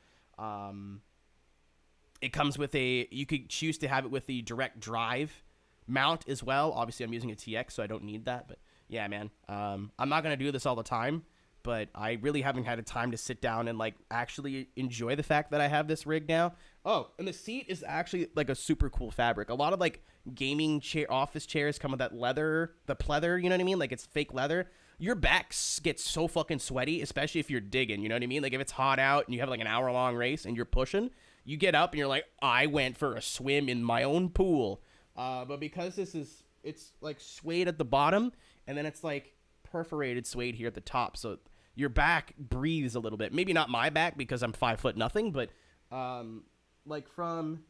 It comes with you could choose to have it with the direct drive mount as well. Obviously, I'm using a TX, so I don't need that. But yeah, man, I'm not going to do this all the time. But I really haven't had a time to sit down and like actually enjoy the fact that I have this rig now. Oh, and the seat is actually like a super cool fabric. A lot of like gaming office chairs come with that leather, the pleather, you know what I mean? Like it's fake leather. Your back gets so fucking sweaty, especially if you're digging, you know what I mean? Like if it's hot out and you have like an hour-long race and you're pushing, you get up and you're like, I went for a swim in my own pool. But because it's like suede at the bottom and then it's like perforated suede here at the top, so your back breathes a little bit. Maybe not my back because I'm 5'0", but like from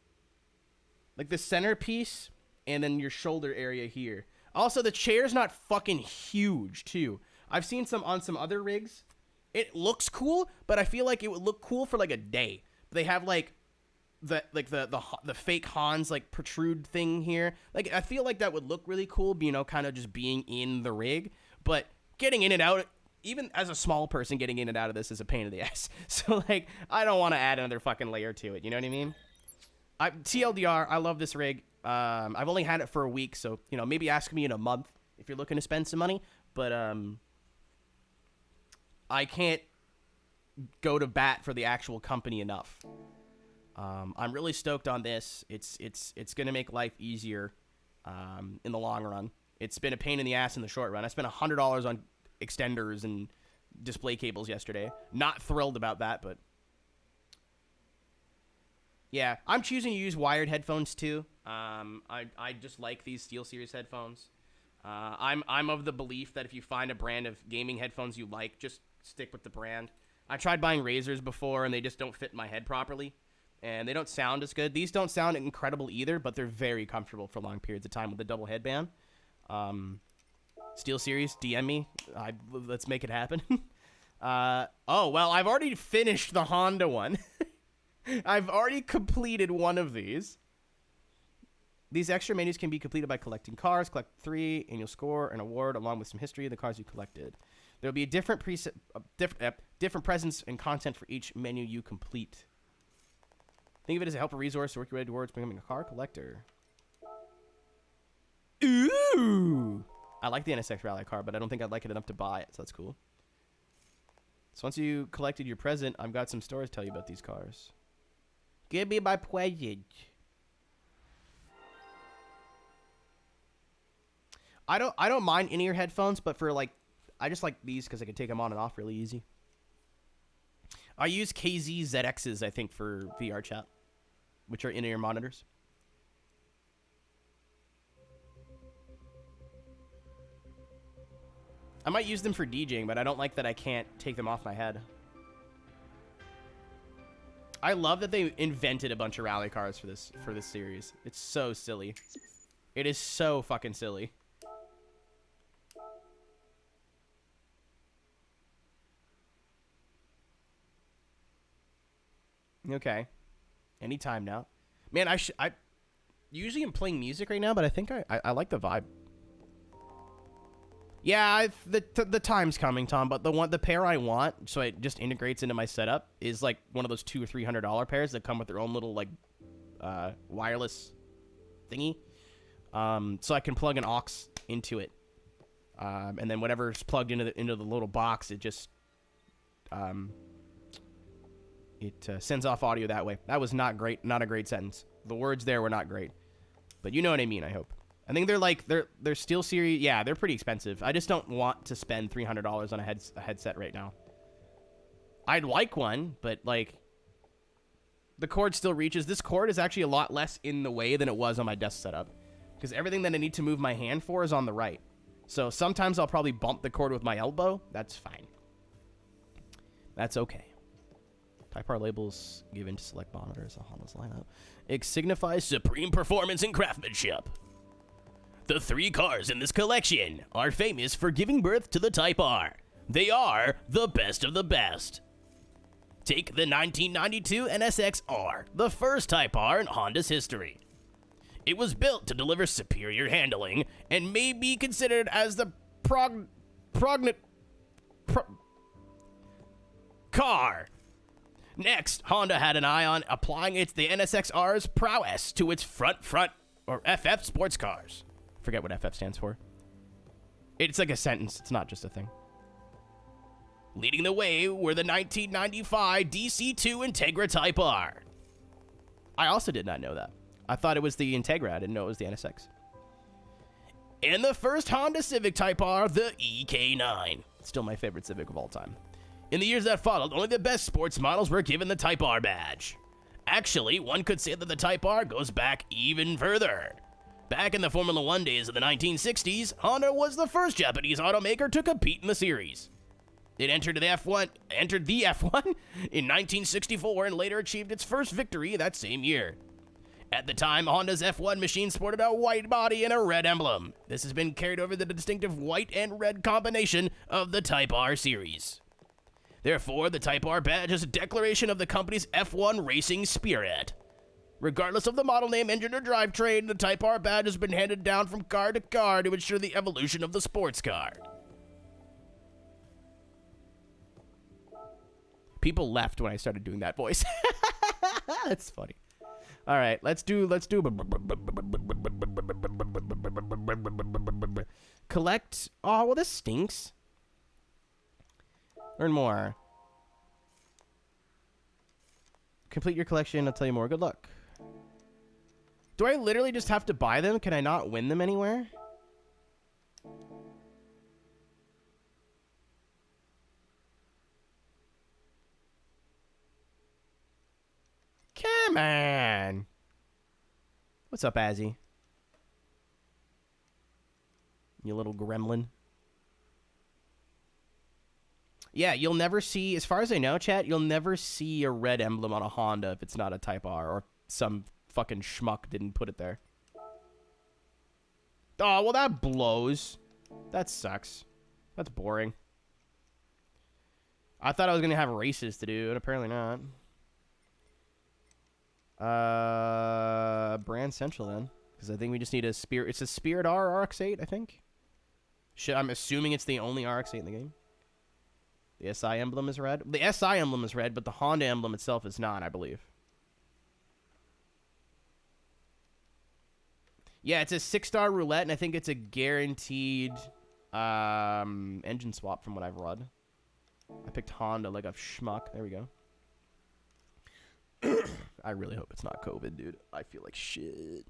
like the centerpiece and then your shoulder area here. Also, the chair's not fucking huge too. I've seen some on some other rigs. It looks cool, but I feel like it would look cool for like a day. They have like the fake Hans like protrude thing here. Like I feel like that would look really cool, you know, kind of just being in the rig, but getting in and out, even as a small person, getting in and out of this is a pain in the ass. So, like, I don't want to add another fucking layer to it. You know what I mean? TLDR, I love this rig. I've only had it for a week, so, you know, maybe ask me in a month if you're looking to spend some money. But I can't go to bat for the actual company enough. I'm really stoked on this. It's going to make life easier in the long run. It's been a pain in the ass in the short run. I spent $100 on extenders and display cables yesterday. Not thrilled about that, but yeah, I'm choosing to use wired headphones too. I just like these SteelSeries headphones. I'm of the belief that if you find a brand of gaming headphones you like, just stick with the brand. I tried buying Razors before and they just don't fit my head properly and they don't sound as good. These don't sound incredible either, but they're very comfortable for long periods of time with the double headband. SteelSeries, DM me. Let's make it happen. Oh, well, I've already finished the Honda one. I've already completed one of these. These extra menus can be completed by collecting cars. Collect 3, and you'll score an award along with some history of the cars you collected. There will be a different different presence and content for each menu you complete. Think of it as a helpful resource to work your way towards becoming a car collector. Ooh! I like the NSX Rally car, but I don't think I'd like it enough to buy it, so that's cool. So once you collected your present, I've got some stories to tell you about these cars. Give me my present. I don't mind in-ear headphones, but for like, I just like these because I can take them on and off really easy. I use KZ ZXs, I think, for VR chat, which are in-ear monitors. I might use them for DJing, but I don't like that I can't take them off my head. I love that they invented a bunch of rally cars for this series. It's so silly. It is so fucking silly. Okay. Anytime now. Man, I usually am playing music right now, but I think I like the vibe. Yeah, the time's coming, Tom, but the pair I want, so it just integrates into my setup, is like one of those $200 or $300 pairs that come with their own little like wireless thingy. So I can plug an aux into it. And then whatever's plugged into the little box, it just sends off audio that way. That was not great. Not a great sentence. The words there were not great, but you know what I mean. I hope. I think they're Steel Series. Yeah, they're pretty expensive. I just don't want to spend $300 on a headset right now. I'd like one, but like the cord still reaches. This cord is actually a lot less in the way than it was on my desk setup, because everything that I need to move my hand for is on the right. So sometimes I'll probably bump the cord with my elbow. That's fine. That's okay. Type R labels given to select monitors on Honda's lineup. It signifies supreme performance and craftsmanship. The 3 cars in this collection are famous for giving birth to the Type R. They are the best of the best. Take the 1992 NSX-R, the first Type R in Honda's history. It was built to deliver superior handling and may be considered as the car. Next, Honda had an eye on applying the NSX-R's prowess to its front or FF sports cars. Forget what FF stands for. It's like a sentence. It's not just a thing. Leading the way were the 1995 DC2 Integra Type R. I also did not know that. I thought it was the Integra. I didn't know it was the NSX. And the first Honda Civic Type R, the EK9. Still my favorite Civic of all time. In the years that followed, only the best sports models were given the Type R badge. Actually, one could say that the Type R goes back even further. Back in the Formula One days of the 1960s, Honda was the first Japanese automaker to compete in the series. It entered the F1 in 1964 and later achieved its first victory that same year. At the time, Honda's F1 machine sported a white body and a red emblem. This has been carried over the distinctive white and red combination of the Type R series. Therefore, the Type R badge is a declaration of the company's F1 racing spirit. Regardless of the model name, engine, or drivetrain, the Type R badge has been handed down from car to car to ensure the evolution of the sports car. People left when I started doing that voice. That's funny. All right, let's do collect. Oh, well, this stinks. Learn more. Complete your collection. I'll tell you more. Good luck. Do I literally just have to buy them? Can I not win them anywhere? Come on. What's up, Azzy? You little gremlin. Yeah, you'll never see, as far as I know, chat, you'll never see a red emblem on a Honda if it's not a Type R or some fucking schmuck didn't put it there. Oh, well, that blows. That sucks. That's boring. I thought I was going to have races to do, and apparently not. Brand Central, then. Because I think we just need a Spirit. It's a Spirit R RX-8, I think. I'm assuming it's the only RX-8 in the game. The SI emblem is red. The SI emblem is red, but the Honda emblem itself is not, I believe. Yeah, it's a 6-star roulette, and I think it's a guaranteed engine swap from what I've read. I picked Honda like a schmuck. There we go. I really hope it's not COVID, dude. I feel like shit.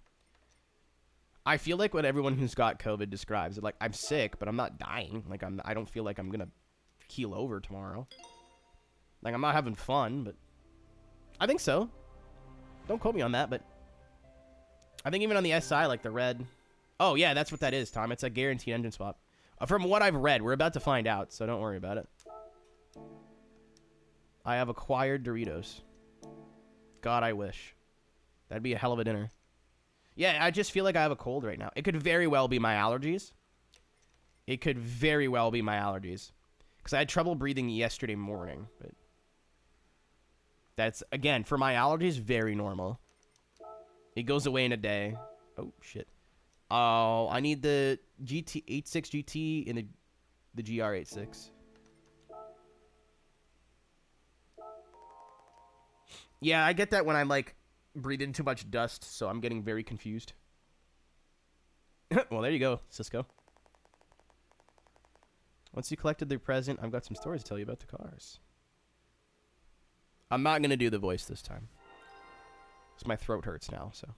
I feel like what everyone who's got COVID describes it. Like, I'm sick, but I'm not dying. Like, I don't feel like I'm gonna keel over tomorrow. Like, I'm not having fun, but I think so. Don't quote me on that, but I think even on the SI, like the red. Oh, yeah, that's what that is, Tom. It's a guaranteed engine swap. From what I've read, we're about to find out, so don't worry about it. I have acquired Doritos. God, I wish. That'd be a hell of a dinner. Yeah, I just feel like I have a cold right now. It could very well be my allergies. It could very well be my allergies. Because I had trouble breathing yesterday morning. But That's, again, for my allergies, very normal. It goes away in a day. Oh, shit. Oh, I need the GT86 GT and the GR86. Yeah, I get that when I'm, like, breathing too much dust, so I'm getting very confused. Well, there you go, Cisco. Once you collected the present, I've got some stories to tell you about the cars. I'm not going to do the voice this time. Because my throat hurts now, so.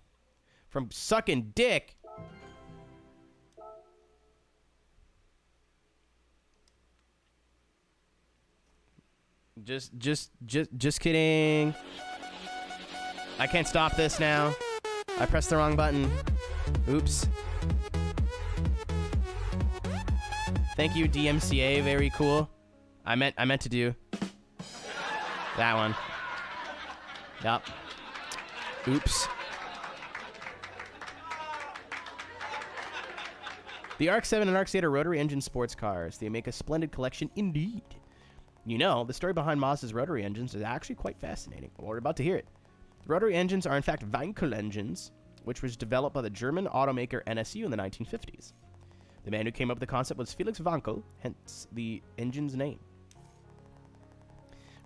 From sucking dick. Just kidding. I can't stop this now. I pressed the wrong button. Oops. Thank you, DMCA. Very cool. I meant to do that one. Yup. Oops. The ARC-7 and ARC-8 are rotary engine sports cars. They make a splendid collection indeed. You know, the story behind Mazda's rotary engines is actually quite fascinating. Well, we're about to hear it. Rotary engines are in fact Wankel engines, which was developed by the German automaker NSU in the 1950s. The man who came up with the concept was Felix Wankel, hence the engine's name.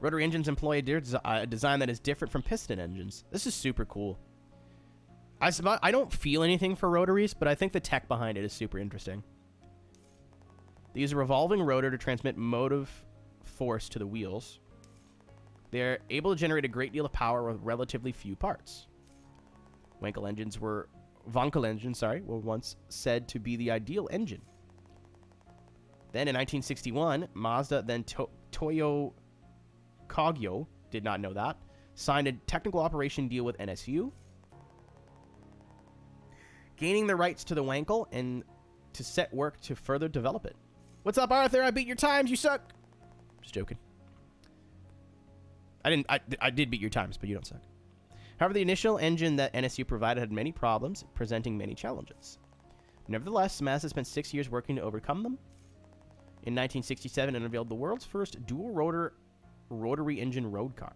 Rotary engines employ a design that is different from piston engines. This is super cool. I don't feel anything for rotaries, but I think the tech behind it is super interesting. They use a revolving rotor to transmit motive force to the wheels. They're able to generate a great deal of power with relatively few parts. Wankel engines were once said to be the ideal engine. Then in 1961, Mazda, then Toyo Kogyo, did not know that, signed a technical operation deal with NSU, gaining the rights to the Wankel and to set work to further develop it. What's up, Arthur? I beat your times. You suck. Just joking. I did beat your times, but you don't suck. However, the initial engine that NSU provided had many problems, presenting many challenges. Nevertheless, Mazda spent 6 years working to overcome them. In 1967, it unveiled the world's first dual-rotor rotary engine road car,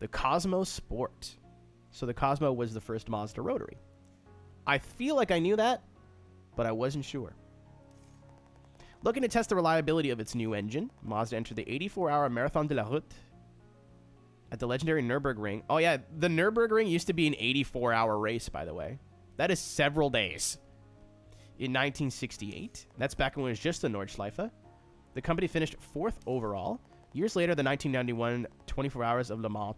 the Cosmo Sport. So the Cosmo was the first Mazda rotary. I feel like I knew that, but I wasn't sure. Looking to test the reliability of its new engine, Mazda entered the 84-hour Marathon de la Route at the legendary Nürburgring. Oh yeah, the Nürburgring used to be an 84-hour race, by the way. That is several days. In 1968, that's back when it was just the Nordschleife, the company finished 4th overall. Years later, the 1991 24 Hours of Le Mans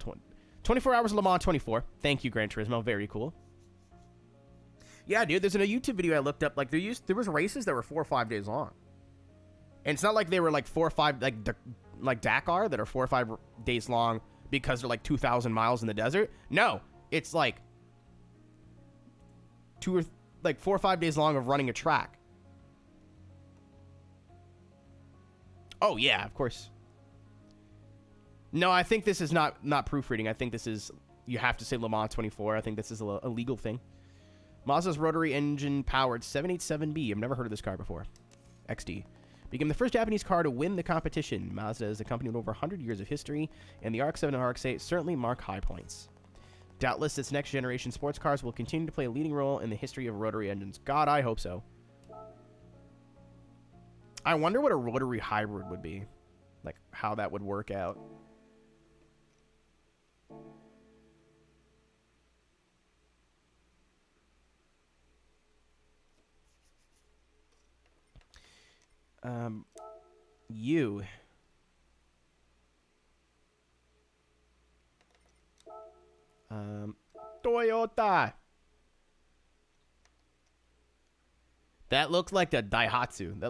24 Hours of Le Mans 24. Thank you, Gran Turismo. Very cool. Yeah, dude, there's a YouTube video I looked up. Like, there was races that were 4 or 5 days long. And it's not like they were like 4 or 5, like Dakar, that are 4 or 5 days long because they're like 2,000 miles in the desert. No, it's like 4 or 5 days long of running a track. Oh yeah, of course. No, I think this is not proofreading. I think this is, you have to say Le Mans 24. I think this is a legal thing. Mazda's rotary engine powered 787B. I've never heard of this car before. XD. Became the first Japanese car to win the competition. Mazda is a company with over 100 years of history, and the ARC-7 and ARC-8 certainly mark high points. Doubtless, its next generation sports cars will continue to play a leading role in the history of rotary engines. God, I hope so. I wonder what a rotary hybrid would be. Like, how that would work out. You. Toyota. That looks like a Daihatsu.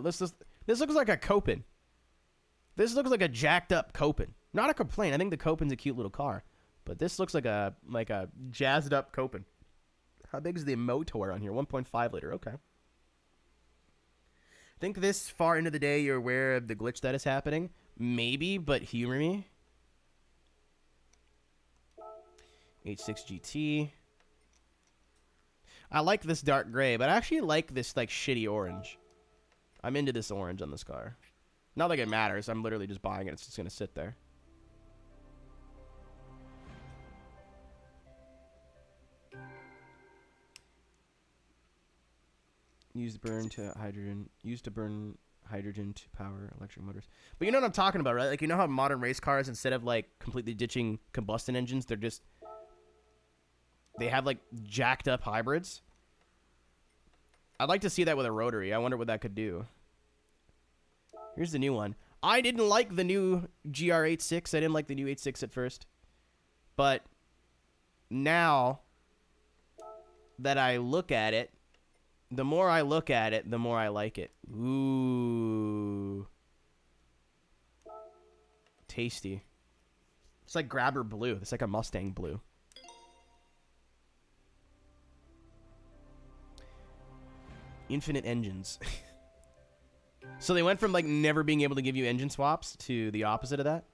This looks like a Copen. This looks like a jacked up Copen. Not a complaint. I think the Copen's a cute little car, but this looks like a jazzed up Copen. How big is the motor on here? 1.5 liter. Okay. Think this far into the day you're aware of the glitch that is happening? Maybe, but humor me. H6 GT. I like this dark gray, but I actually like this like shitty orange. I'm into this orange on this car. Not like it matters. I'm literally just buying it. It's just going to sit there. Used to burn hydrogen to power electric motors. But you know what I'm talking about, right? Like, you know how modern race cars, instead of like completely ditching combustion engines, they have like jacked up hybrids. I'd like to see that with a rotary. I wonder what that could do. Here's the new one. I didn't like the new GR86. I didn't like the new 86 at first. But now that I look at it, the more I look at it, the more I like it. Ooh. Tasty. It's like Grabber Blue. It's like a Mustang Blue. Infinite engines. So they went from like never being able to give you engine swaps to the opposite of that.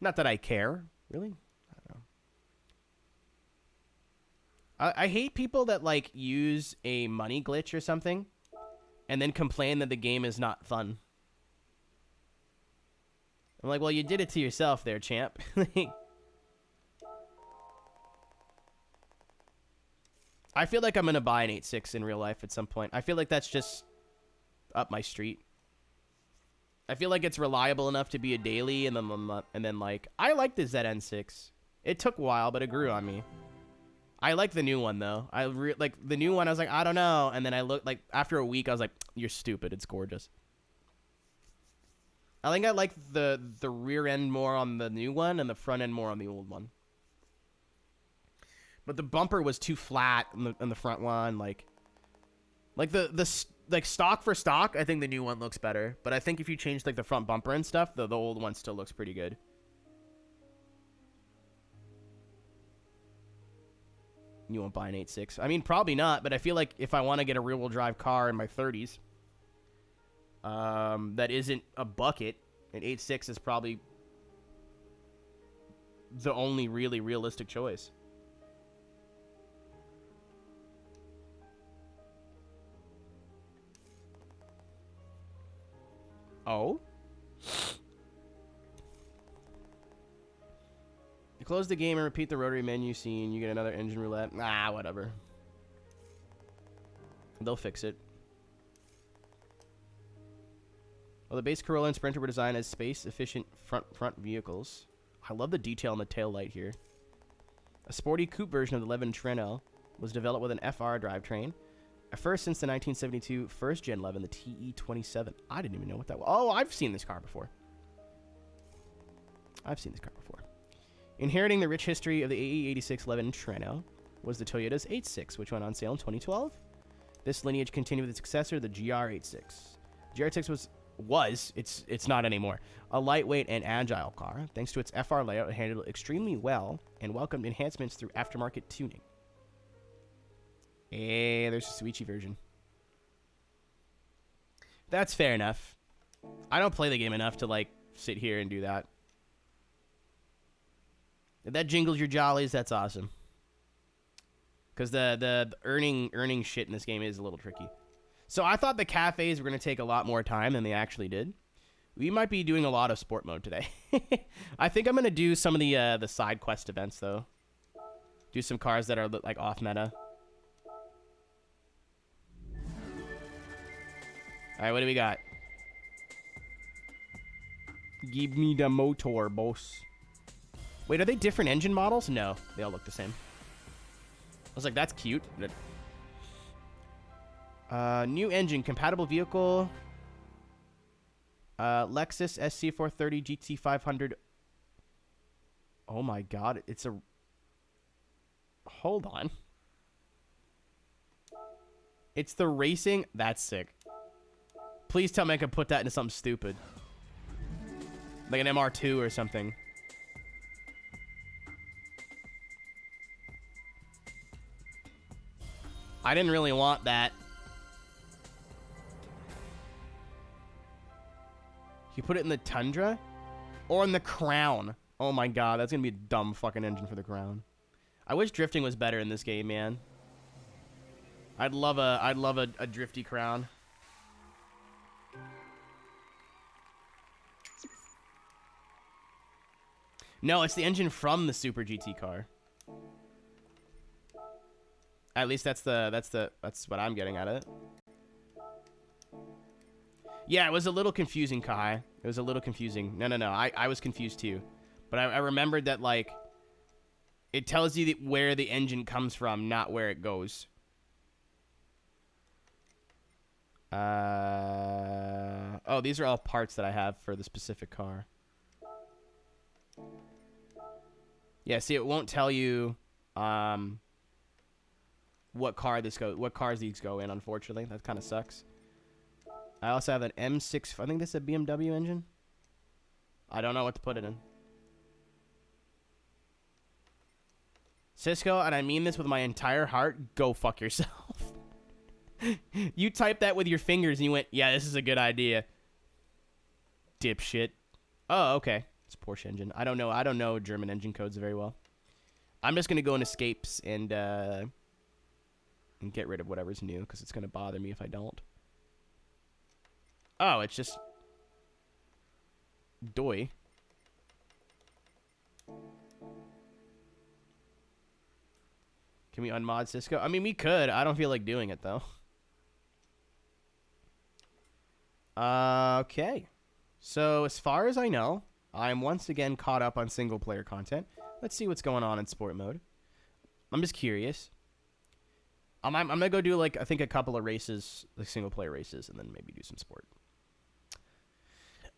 Not that I care, really. I don't know. I hate people that like use a money glitch or something and then complain that the game is not fun. I'm like, well, you did it to yourself there, champ. I feel like I'm going to buy an 8.6 in real life at some point. I feel like that's just up my street. I feel like it's reliable enough to be a daily, and then like, I like the ZN6. It took a while, but it grew on me. I like the new one, though. Like, the new one, I was like, I don't know. And then I looked, like, after a week, I was like, you're stupid. It's gorgeous. I think I like the rear end more on the new one and the front end more on the old one. But the bumper was too flat in the front one. Like stock for stock, I think the new one looks better. But I think if you change like the front bumper and stuff, the old one still looks pretty good. You won't buy an 8.6. I mean, probably not. But I feel like if I want to get a rear-wheel drive car in my 30s, that isn't a bucket, an 8.6 is probably the only really realistic choice. Oh? You close the game and repeat the rotary menu scene. You get another engine roulette. Nah, whatever. They'll fix it. Well, the base Corolla and Sprinter were designed as space-efficient front vehicles. I love the detail in the tail light here. A sporty coupe version of the 11 Treno was developed with an FR drivetrain. A first since the 1972 first-gen 11, the TE27. I didn't even know what that was. Oh, I've seen this car before. Inheriting the rich history of the AE86 11 Treno was the Toyota's 86, which went on sale in 2012. This lineage continued with its successor, the GR86. GR86 it's not anymore, a lightweight and agile car. Thanks to its FR layout, it handled extremely well and welcomed enhancements through aftermarket tuning. Hey, there's a Suichi version. That's fair enough. I don't play the game enough to, like, sit here and do that. If that jingles your jollies, that's awesome. Because the earning shit in this game is a little tricky. So I thought the cafes were going to take a lot more time than they actually did. We might be doing a lot of sport mode today. I think I'm going to do some of the side quest events, though. Do some cars that are, like, off meta. All right, what do we got? Give me the motor, boss. Wait, are they different engine models? No, they all look the same. I was like, that's cute. New engine, compatible vehicle. Lexus SC430 GT500. Oh my god, it's a... Hold on. It's the racing... That's sick. Please tell me I can put that into something stupid. Like an MR2 or something. I didn't really want that. You put it in the Tundra? Or in the Crown? Oh my god, that's gonna be a dumb fucking engine for the Crown. I wish drifting was better in this game, man. I'd love a drifty Crown. No, it's the engine from the Super GT car. At least that's what I'm getting out of it. Yeah, it was a little confusing, Kai. It was a little confusing. No. I was confused too. But I remembered that, like, it tells you where the engine comes from, not where it goes. Oh, these are all parts that I have for the specific car. Yeah, see, it won't tell you what cars these go in, unfortunately. That kind of sucks. I also have an M6, I think this is a BMW engine. I don't know what to put it in. Cisco, and I mean this with my entire heart, go fuck yourself. You typed that with your fingers and you went, yeah, this is a good idea. Dipshit. Oh, okay. It's a Porsche engine. I don't know German engine codes very well. I'm just going to go in escapes and get rid of whatever's new because it's going to bother me if I don't. Oh, it's just Doi. Can we unmod Cisco? I mean, we could. I don't feel like doing it, though. Okay. So, as far as I know, I'm once again caught up on single-player content. Let's see what's going on in sport mode. I'm just curious. I'm going to go do, like, I think a couple of races, like single-player races, and then maybe do some sport.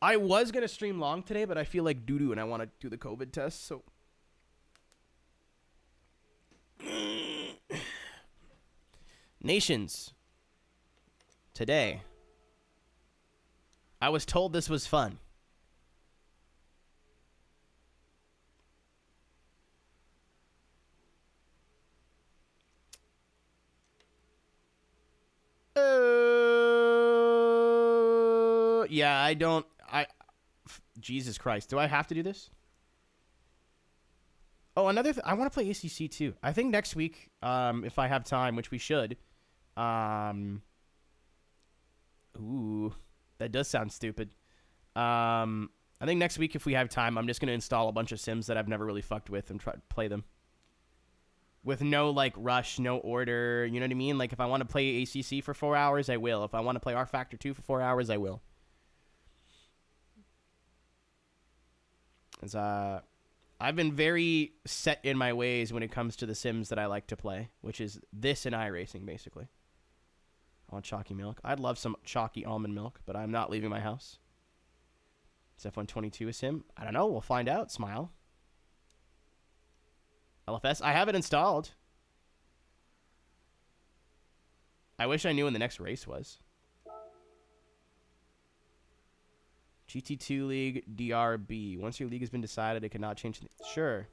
I was going to stream long today, but I feel like doo-doo, and I want to do the COVID test, so... Nations. Today. I was told this was fun. Yeah, I don't... Jesus Christ. Do I have to do this? Oh, another I want to play ACC too. I think next week, if I have time, which we should. Ooh, that does sound stupid. I think next week, if we have time, I'm just going to install a bunch of sims that I've never really fucked with and try to play them. With no, like, rush, no order, you know what I mean? Like, if I want to play ACC for 4 hours, I will. If I want to play R Factor 2 for 4 hours, I will. I've been very set in my ways when it comes to the sims that I like to play, which is this and iRacing, basically. I want chalky milk. I'd love some chalky almond milk, but I'm not leaving my house. Is F122 a sim? I don't know. We'll find out. Smile. LFS. I have it installed. I wish I knew when the next race was. GT2 League DRB. Once your league has been decided, it cannot change. Sure.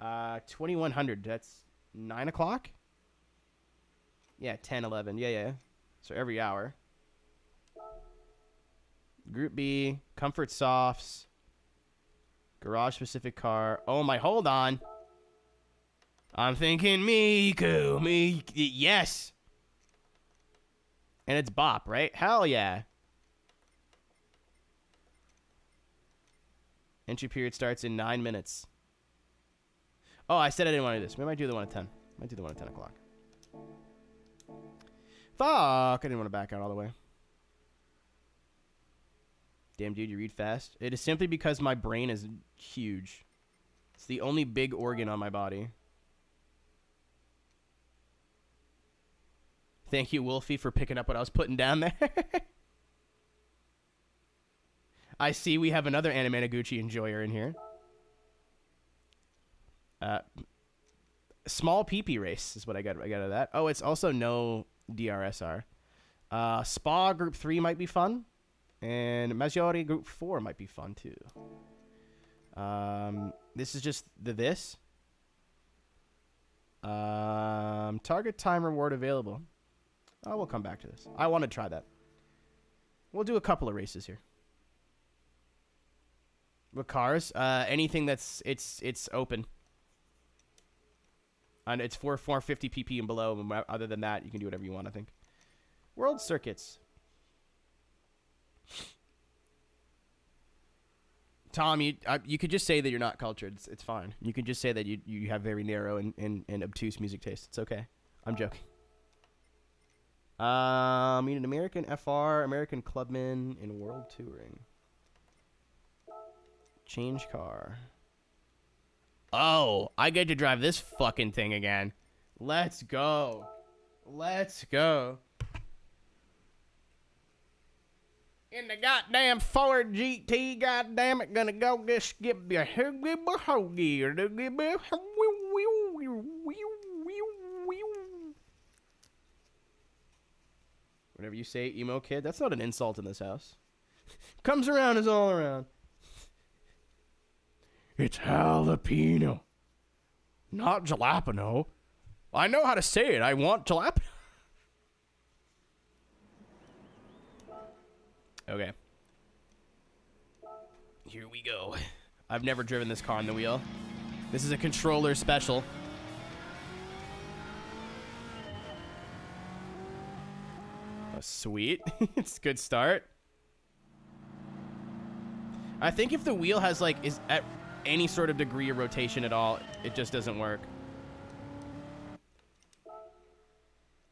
2100. That's 9 o'clock? Yeah, 10, 11. Yeah. So every hour. Group B. Comfort Softs. Garage specific car. Oh my, hold on. I'm thinking Miku. Yes. And it's Bop, right? Hell yeah. Entry period starts in 9 minutes. Oh, I said I didn't want to do this. Maybe I might do the one at 10. Might do the one at 10 o'clock. Fuck. I didn't want to back out all the way. Damn, dude, you read fast. It is simply because my brain is huge. It's the only big organ on my body. Thank you, Wolfie, for picking up what I was putting down there. I see we have another Anime-Naguchi enjoyer in here. Small PP race is what I got out of that. Oh, it's also no DRSR. Spa Group 3 might be fun. And Maggiore Group 4 might be fun, too. This is just this. Target time reward available. Oh, we'll come back to this. I want to try that. We'll do a couple of races here. With cars, anything that's it's open. And it's 450 pp and below. Other than that, you can do whatever you want, I think. World circuits. Tom, you could just say that you're not cultured. It's fine. You could just say that you have very narrow and obtuse music taste. It's okay. I'm joking. Meet an American FR, American clubman in world touring. Change car. Oh, I get to drive this fucking thing again. Let's go. Let's go. In the goddamn Ford GT, goddamn it, gonna go just skip your hoagie or whatever you say, emo kid. That's not an insult in this house. Comes around is all around. It's jalapeno, not jalapeno. I know how to say it. I want jalapeno. Okay. Here we go. I've never driven this car on the wheel. This is a controller special. Oh, sweet. It's a good start. I think if the wheel has like is at any sort of degree of rotation at all, it just doesn't work.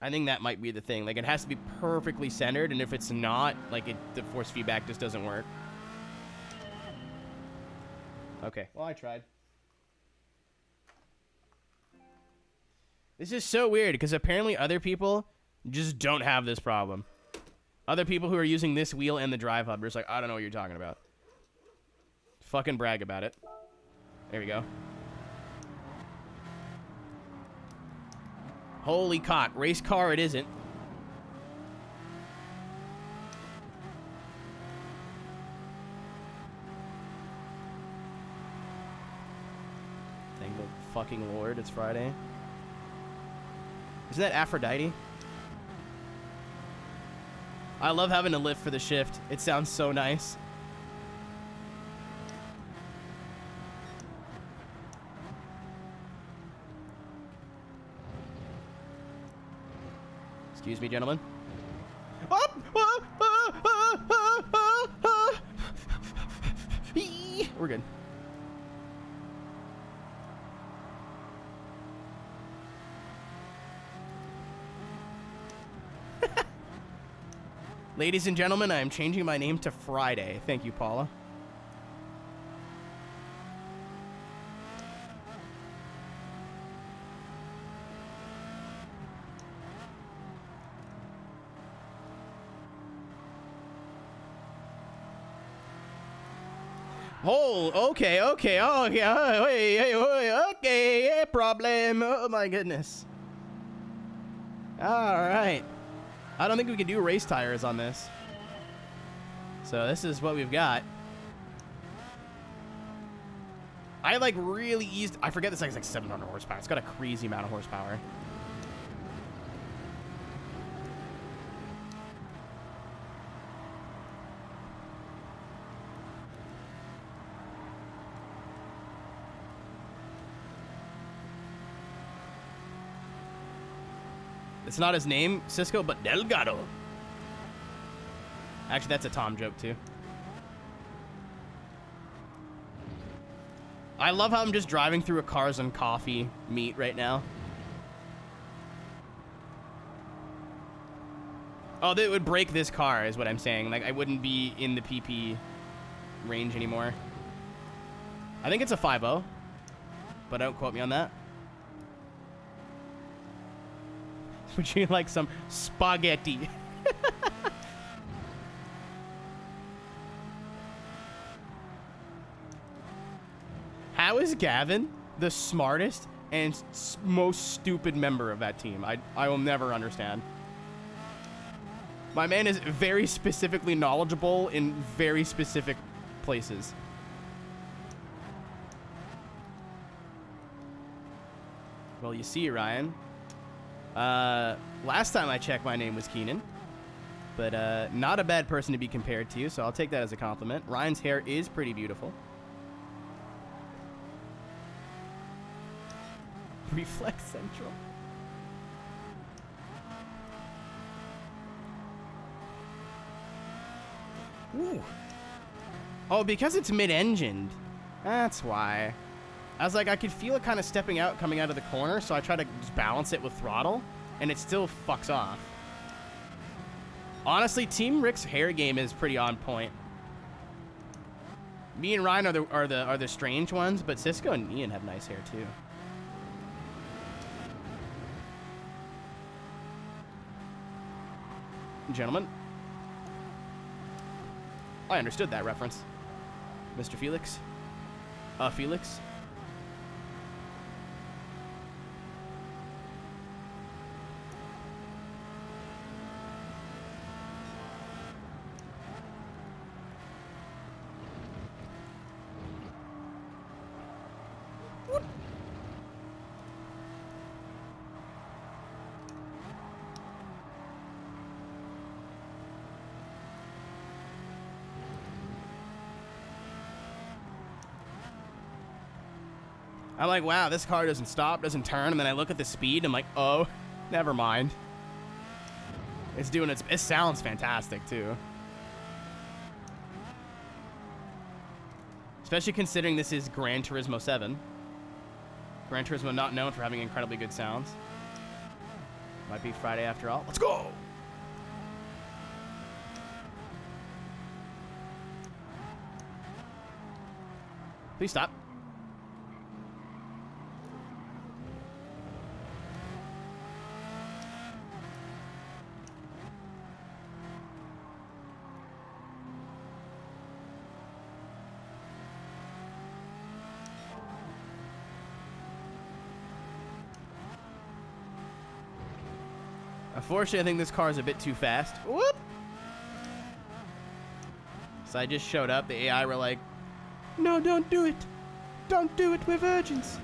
I think that might be the thing. Like, it has to be perfectly centered, and if it's not, like, the force feedback just doesn't work. Okay, well, I tried. This is so weird, because apparently other people just don't have this problem. Other people who are using this wheel and the drive hub are just like, I don't know what you're talking about. Fucking brag about it. There we go. Holy cock. Race car it isn't. Thank the fucking Lord it's Friday. Isn't that Aphrodite? I love having to lift for the shift. It sounds so nice. Excuse me, gentlemen. We're good. Ladies and gentlemen, I am changing my name to Friday. Thank you, Paula. Oh, okay, okay, problem. Oh my goodness. All right. I don't think we can do race tires on this. So this is what we've got. I like really eased. I forget this thing's like 700 horsepower. It's got a crazy amount of horsepower. It's not his name, Cisco, but Delgado. Actually, that's a Tom joke, too. I love how I'm just driving through a Cars and Coffee meet right now. Oh, that would break this car, is what I'm saying. Like, I wouldn't be in the PP range anymore. I think it's a 5.0, but don't quote me on that. Would you like some spaghetti? How is Gavin the smartest and most stupid member of that team? I will never understand. My man is very specifically knowledgeable in very specific places. Well, you see, Ryan. Last time I checked, my name was Keenan, but not a bad person to be compared to, so I'll take that as a compliment. Ryan's hair is pretty beautiful. Reflex Central. Ooh. Oh, because it's mid-engined. That's why. I was like, I could feel it kind of stepping out, coming out of the corner, so I try to just balance it with throttle, and it still fucks off. Honestly, Team Rick's hair game is pretty on point. Me and Ryan are the strange ones, but Cisco and Ian have nice hair too. Gentlemen, I understood that reference, Mr. Felix. Felix. I'm like, wow, this car doesn't stop, doesn't turn, and then I look at the speed, and I'm like, oh, never mind. It's doing its... It sounds fantastic, too. Especially considering this is Gran Turismo 7. Gran Turismo not known for having incredibly good sounds. Might be Friday after all. Let's go! Please stop. Unfortunately, I think this car is a bit too fast. Whoop! So I just showed up. The AI were like, no, don't do it. Don't do it. We're virgins.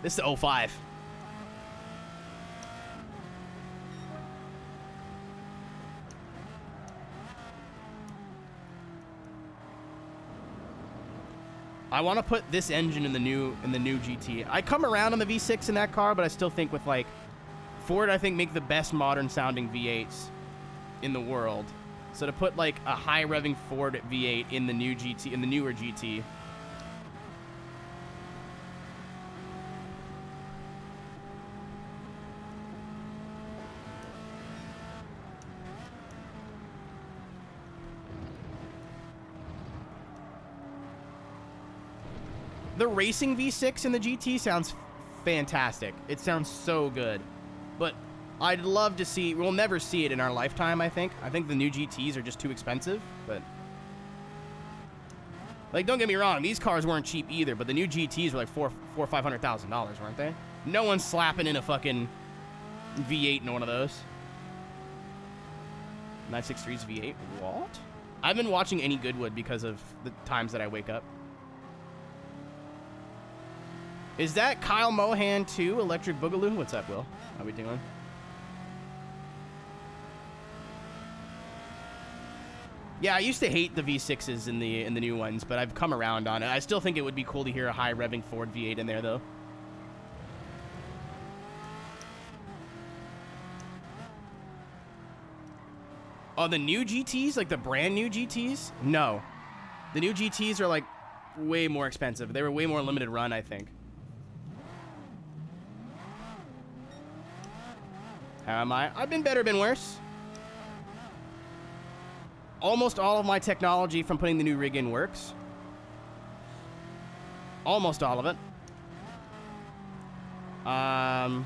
This is 05. I want to put this engine in the new GT. I come around on the V6 in that car, but I still think with like Ford, I think, make the best modern sounding V8s in the world. So to put like a high revving Ford V8 in the new GT, in the newer GT. The racing V6 in the GT sounds fantastic. It sounds so good. But I'd love to see... We'll never see it in our lifetime, I think. I think the new GTs are just too expensive, but... Like, don't get me wrong. These cars weren't cheap either, but the new GTs were like $500,000, weren't they? No one's slapping in a fucking V8 in one of those. 963's V8? What? I've been watching Any Goodwood because of the times that I wake up. Is that Kyle Mohan too? Electric Boogaloo? What's up, Will? How we doing? Yeah, I used to hate the V6s in the new ones, but I've come around on it. I still think it would be cool to hear a high revving Ford V8 in there, though. Oh, the new GTs? Like the brand new GTs? No. The new GTs are like way more expensive. They were way more limited run, I think. How am I? I've been better, been worse. Almost all of my technology from putting the new rig in works. Almost all of it. I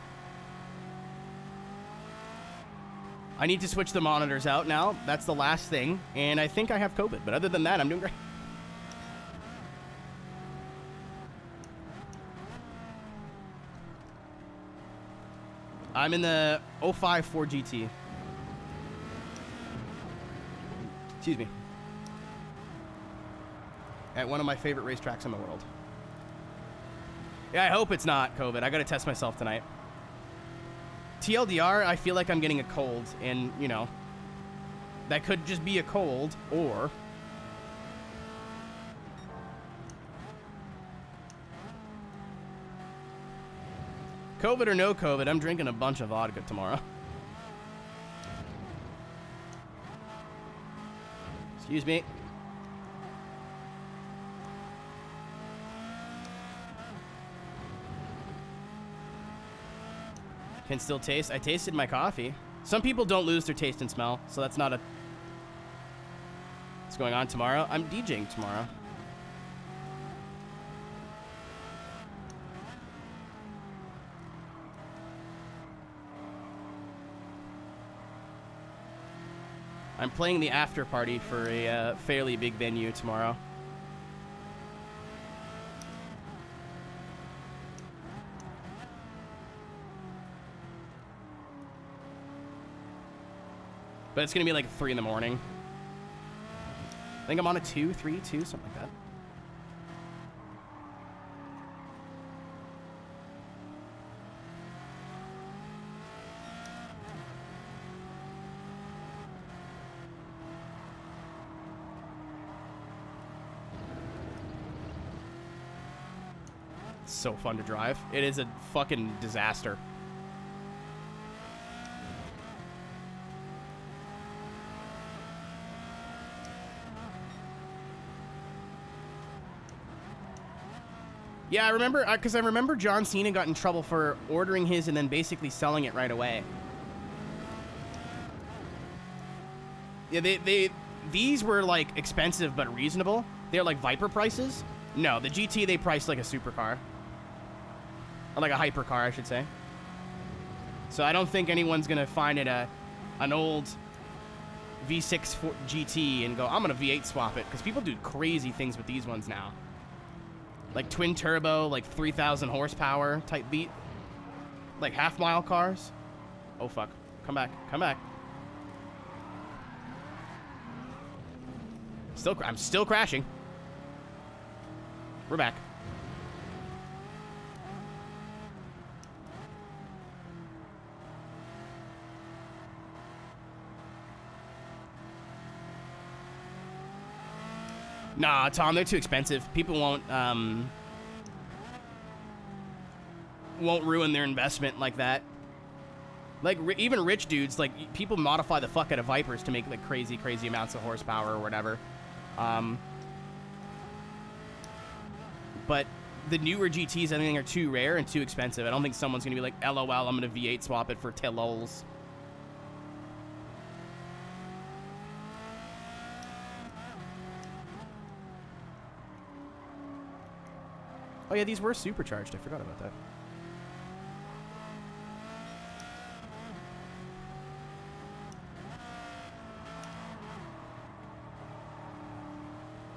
need to switch the monitors out now. That's the last thing. And I think I have COVID. But other than that, I'm doing great. I'm in the 05 Ford GT. Excuse me. At one of my favorite racetracks in the world. Yeah, I hope it's not COVID. I gotta test myself tonight. TLDR, I feel like I'm getting a cold, and, you know, that could just be a cold, or... COVID or no COVID, I'm drinking a bunch of vodka tomorrow. Excuse me. Can still taste. I tasted my coffee. Some people don't lose their taste and smell, so that's not a... What's going on tomorrow? I'm DJing tomorrow. I'm playing the after party for a fairly big venue tomorrow. But it's going to be like 3 in the morning. I think I'm on a 2, 3, 2, something like that. It's so fun to drive. It is a fucking disaster. Yeah, I remember, because I remember John Cena got in trouble for ordering his and then basically selling it right away. Yeah, these were like expensive but reasonable. They're like Viper prices. No, the GT they priced like a supercar. Or like a hypercar, I should say. So I don't think anyone's going to find it an old V6 GT and go, I'm going to V8 swap it. Because people do crazy things with these ones now. Like twin turbo, like 3,000 horsepower type beat. Like half-mile cars. Oh, fuck. Come back. Come back. I'm still crashing. We're back. Nah, Tom, they're too expensive. People won't ruin their investment like that. Like, even rich dudes, like, people modify the fuck out of Vipers to make, like, crazy amounts of horsepower or whatever. But the newer GTs, I think, are too rare and too expensive. I don't think someone's going to be like, LOL, I'm going to V8 swap it for lols. Oh, yeah, these were supercharged. I forgot about that.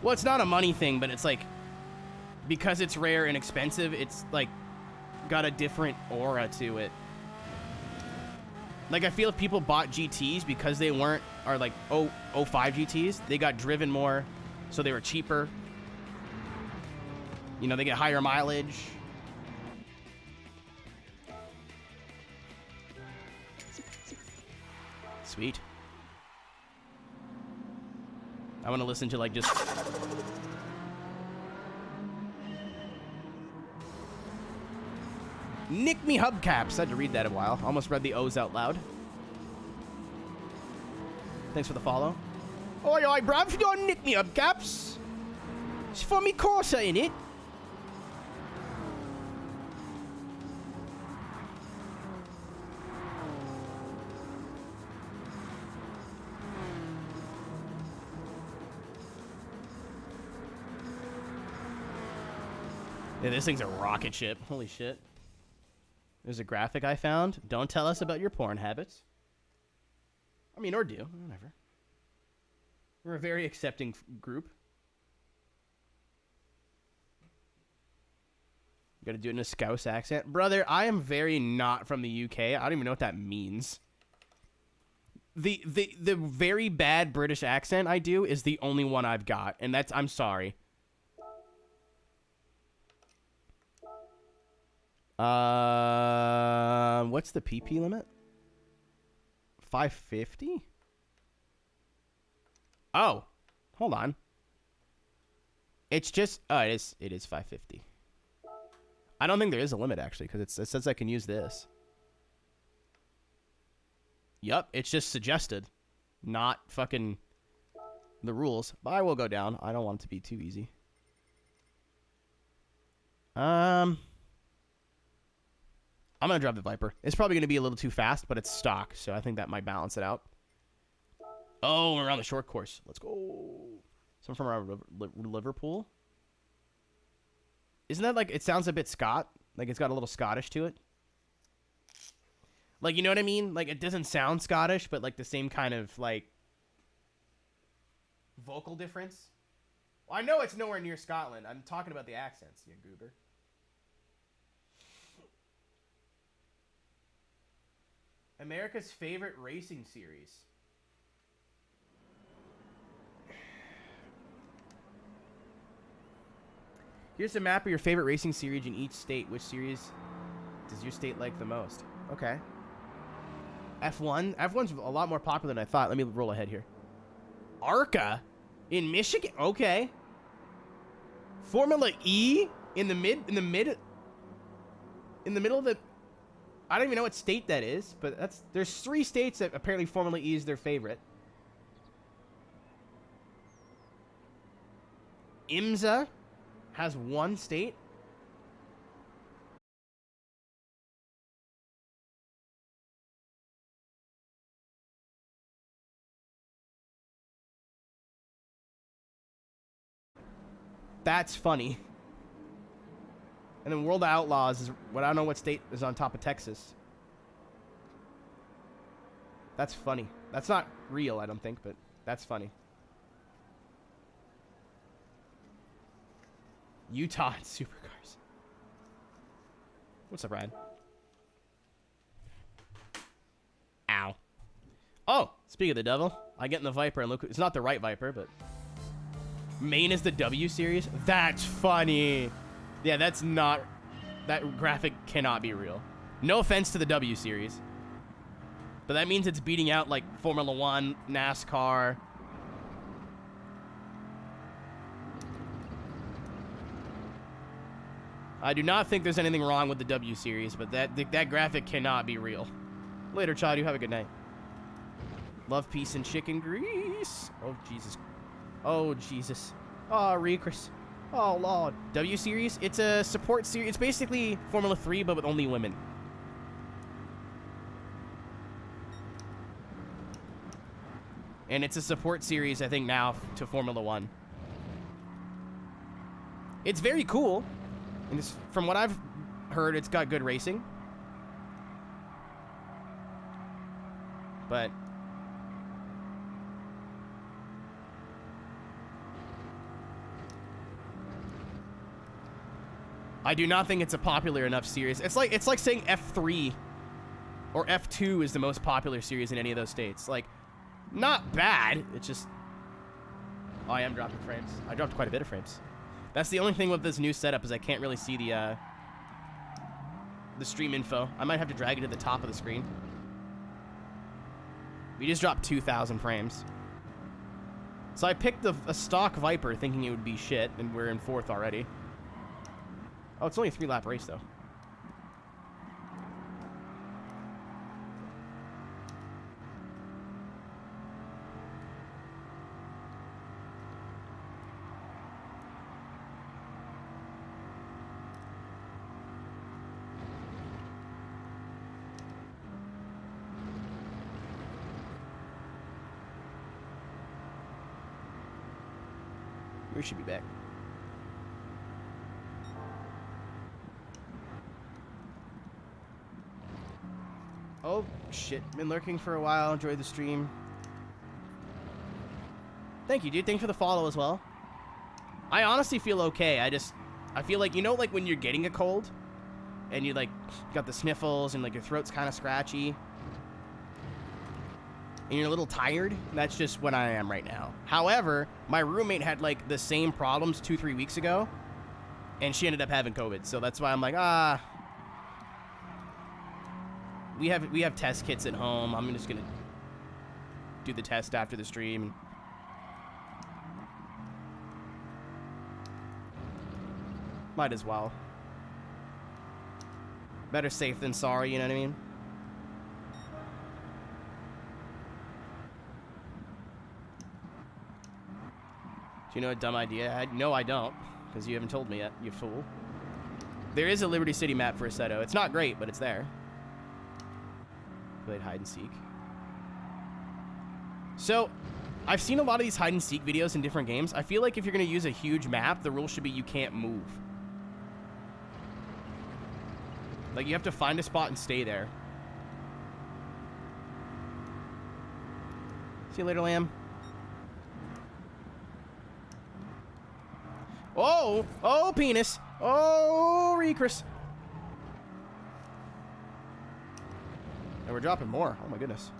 Well, it's not a money thing, but it's like, because it's rare and expensive, it's like got a different aura to it. Like, I feel if people bought GTs because they weren't, or like 05 GTs, they got driven more, so they were cheaper. You know, they get higher mileage. Sweet. I want to listen to, like, just... Nick me hubcaps. I had to read that a while. Almost read the O's out loud. Thanks for the follow. Oi, oi, bruv. You don't nick me hubcaps. It's for me Corsa, innit? Yeah, this thing's a rocket ship. Holy shit. There's a graphic I found. Don't tell us about your porn habits. I mean, or do. Whatever. We're a very accepting group. You gotta do it in a Scouse accent. Brother, I am very not from the UK. I don't even know what that means. The very bad British accent I do is the only one I've got. And that's... I'm sorry. What's the PP limit? 550? Oh, hold on. It's just, oh, it is 550. I don't think there is a limit, actually, because it says I can use this. Yup, it's just suggested, not fucking the rules. But I will go down. I don't want it to be too easy. I'm going to drop the Viper. It's probably going to be a little too fast, but it's stock, so I think that might balance it out. Oh, we're on the short course. Let's go. Someone from around Liverpool. Isn't that like, it sounds a bit like it's got a little Scottish to it. Like, you know what I mean? Like, it doesn't sound Scottish, but like the same kind of like vocal difference. Well, I know it's nowhere near Scotland. I'm talking about the accents, you goober. America's favorite racing series. Here's a map of your favorite racing series in each state. Which series does your state like the most? Okay. F1? F1's a lot more popular than I thought. Let me roll ahead here. ARCA? In Michigan? Okay. Formula E? In the middle of the... I don't even know what state that is, but there's 3 states that apparently Formula E is their favorite. IMSA has 1 state. That's funny. And then World of Outlaws is what I don't know what state is on top of Texas. That's funny. That's not real, I don't think, but that's funny. Utah and supercars. What's up, Ryan? Ow. Oh, speaking of the devil, I get in the Viper and look, it's not the right Viper, but Maine is the W series. That's funny. Yeah, that's not, that graphic cannot be real. No offense to the W series, but that means it's beating out like Formula 1, NASCAR. I do not think there's anything wrong with the W series, but that graphic cannot be real. Later, child. You have a good night. Love, peace, and chicken grease. Oh, Jesus. Oh, Jesus. Oh, Recris. Oh, Lord. W series? It's a support series. It's basically Formula 3, but with only women. And it's a support series, I think, now to Formula 1. It's very cool. And it's, from what I've heard, it's got good racing. But I do not think it's a popular enough series. It's like saying F3 or F2 is the most popular series in any of those states. Like, not bad. It's just... Oh, I am dropping frames. I dropped quite a bit of frames. That's the only thing with this new setup is I can't really see the stream info. I might have to drag it to the top of the screen. We just dropped 2,000 frames. So I picked a stock Viper thinking it would be shit, and we're in 4th already. Oh, it's only a 3-lap race, though. We should be back. Oh, shit. Been lurking for a while. Enjoyed the stream. Thank you, dude. Thanks for the follow as well. I honestly feel okay. I feel like, you know, like when you're getting a cold and you, like, got the sniffles and, like, your throat's kind of scratchy and you're a little tired? That's just what I am right now. However, my roommate had, like, the same problems 2-3 weeks ago, and she ended up having COVID. So that's why I'm like, we have test kits at home. I'm just gonna do the test after the stream. Might as well. Better safe than sorry, you know what I mean? Do you know a dumb idea I had? No, I don't, because you haven't told me yet, you fool. There is a Liberty City map for Assetto. It's not great, but it's there. Played hide and seek. So, I've seen a lot of these hide and seek videos in different games. I feel like if you're going to use a huge map, the rule should be you can't move. Like, you have to find a spot and stay there. See you later, lamb. Oh! Oh, penis! Oh, Recris! And we're dropping more. Oh, my goodness.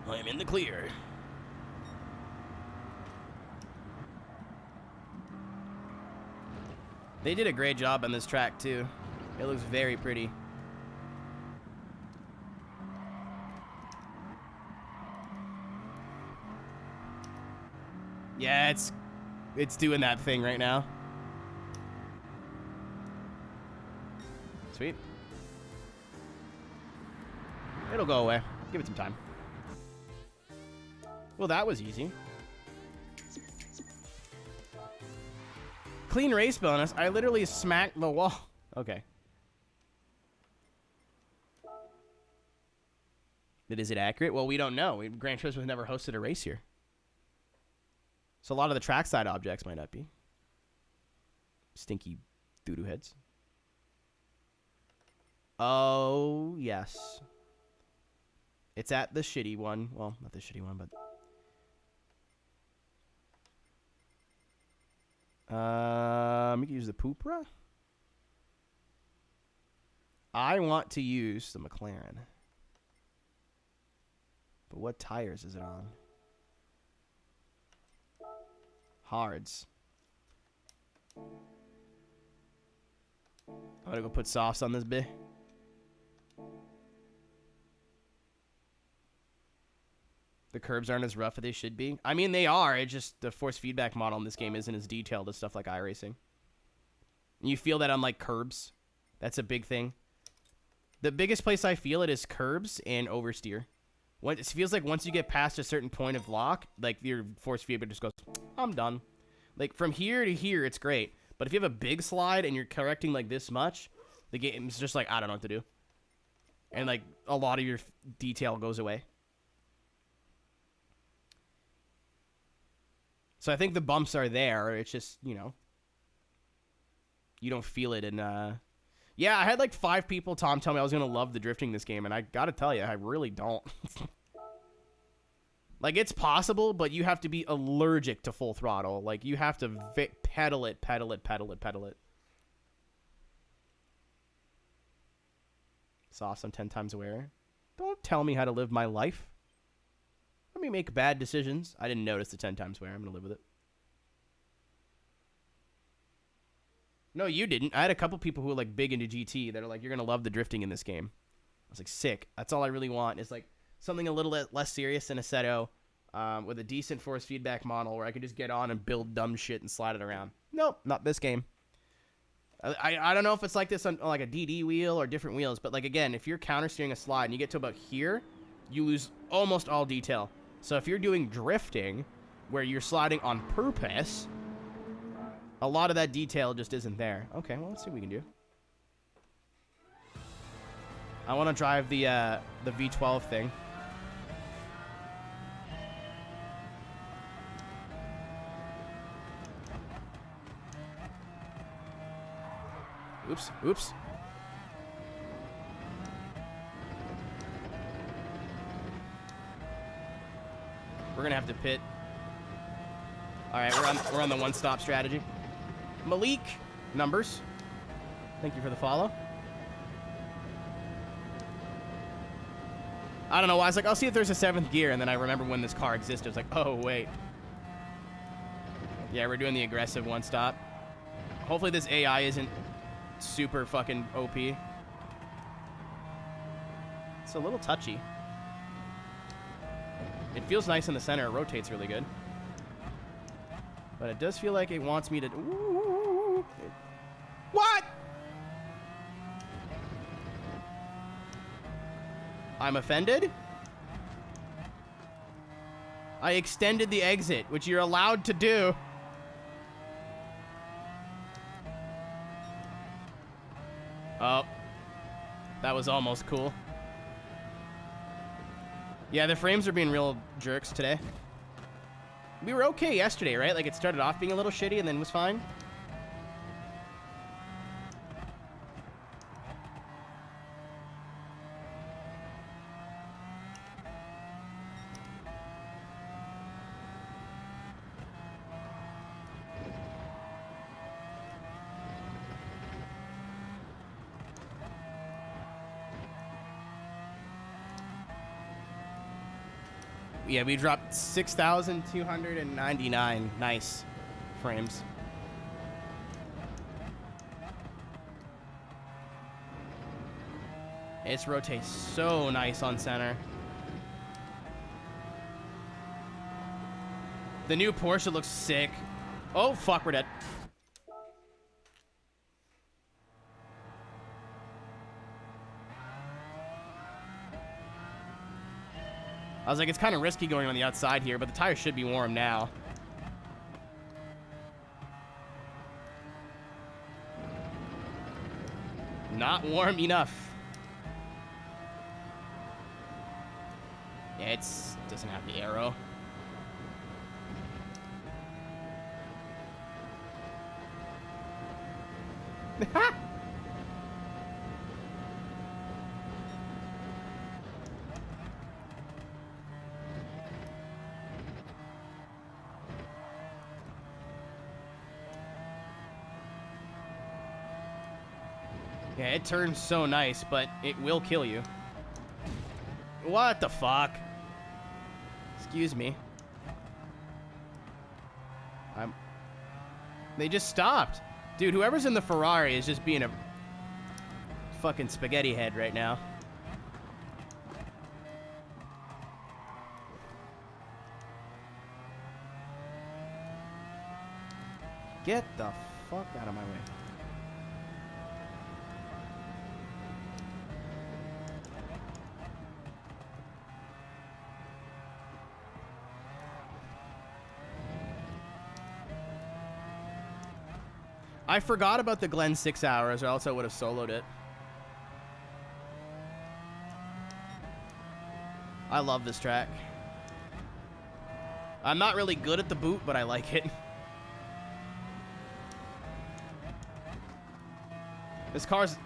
I'm in the clear. They did a great job on this track, too. It looks very pretty. Yeah, it's doing that thing right now. Sweet. It'll go away. Give it some time. Well, that was easy. Clean race bonus. I literally smacked the wall. Okay. But is it accurate? Well, we don't know. Gran Turismo never hosted a race here. So a lot of the trackside objects might not be. Stinky doo-doo heads. Oh, yes. It's at the shitty one. Well, not the shitty one, but... we can use the Poopra. I want to use the McLaren. But what tires is it on? Hards. I'm gonna go put softs on this bit. The curbs aren't as rough as they should be. I mean, they are. It's just the force feedback model in this game isn't as detailed as stuff like iRacing. And you feel that on, like, curbs. That's a big thing. The biggest place I feel it is curbs and oversteer. It feels like once you get past a certain point of lock, like, your force feedback just goes, I'm done. Like, from here to here, it's great. But if you have a big slide and you're correcting, like, this much, the game's just like, I don't know what to do. And, like, a lot of your detail goes away. So I think the bumps are there. It's just, you know, you don't feel it. And, yeah, I had like 5 people, Tom, tell me I was going to love the drifting this game. And I got to tell you, I really don't. Like, it's possible, but you have to be allergic to full throttle. Like, you have to pedal it, pedal it, pedal it, pedal it. Sauce, I'm 10 times aware. Don't tell me how to live my life. Let me make bad decisions. I didn't notice the 10 times where. I'm going to live with it. No, you didn't. I had a couple people who were, like, big into GT that are like, you're going to love the drifting in this game. I was like, sick. That's all I really want. It's like something a little less serious than Assetto with a decent force feedback model where I could just get on and build dumb shit and slide it around. Nope, not this game. I don't know if it's like this on like a DD wheel or different wheels, but, like, again, if you're counter-steering a slide and you get to about here, you lose almost all detail. So if you're doing drifting, where you're sliding on purpose, a lot of that detail just isn't there. Okay, well, let's see what we can do. I want to drive the V12 thing. Oops, oops. We're gonna have to pit. All right, we're on the one-stop strategy. Malik numbers. Thank you for the follow. I don't know why. I was like, I'll see if there's a 7th gear, and then I remember when this car existed. I was like, oh wait. Yeah, we're doing the aggressive one-stop. Hopefully this AI isn't super fucking OP. It's a little touchy. It feels nice in the center. It rotates really good. But it does feel like it wants me to... Ooh. What? I'm offended. I extended the exit, which you're allowed to do. Oh. That was almost cool. Yeah, the frames are being real jerks today. We were okay yesterday, right? Like, it started off being a little shitty and then was fine. Yeah, we dropped 6,299 nice frames. It rotates so nice on center. The new Porsche looks sick. Oh, fuck, we're dead. I was like, it's kind of risky going on the outside here, but the tires should be warm now. Not warm enough. Yeah, it doesn't have the aero. Yeah, it turns so nice, but it will kill you. What the fuck? Excuse me. They just stopped. Dude, whoever's in the Ferrari is just being a fucking spaghetti head right now. Get the fuck out of my way. I forgot about the Glen 6 hours, or else I would have soloed it. I love this track. I'm not really good at the boot, but I like it. This car's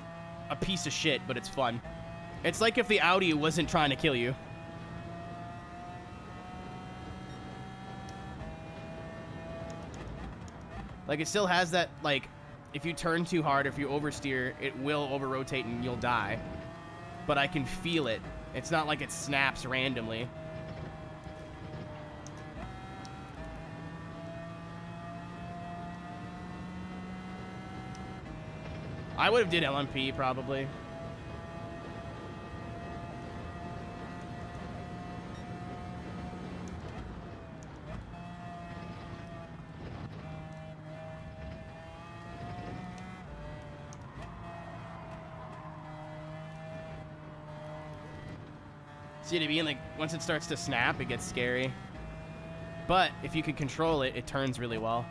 a piece of shit, but it's fun. It's like if the Audi wasn't trying to kill you. Like, it still has that, like, if you turn too hard, if you oversteer, it will over-rotate and you'll die. But I can feel it. It's not like it snaps randomly. I would have did LMP, probably. See what I mean? Like, once it starts to snap, it gets scary. But if you can control it, it turns really well.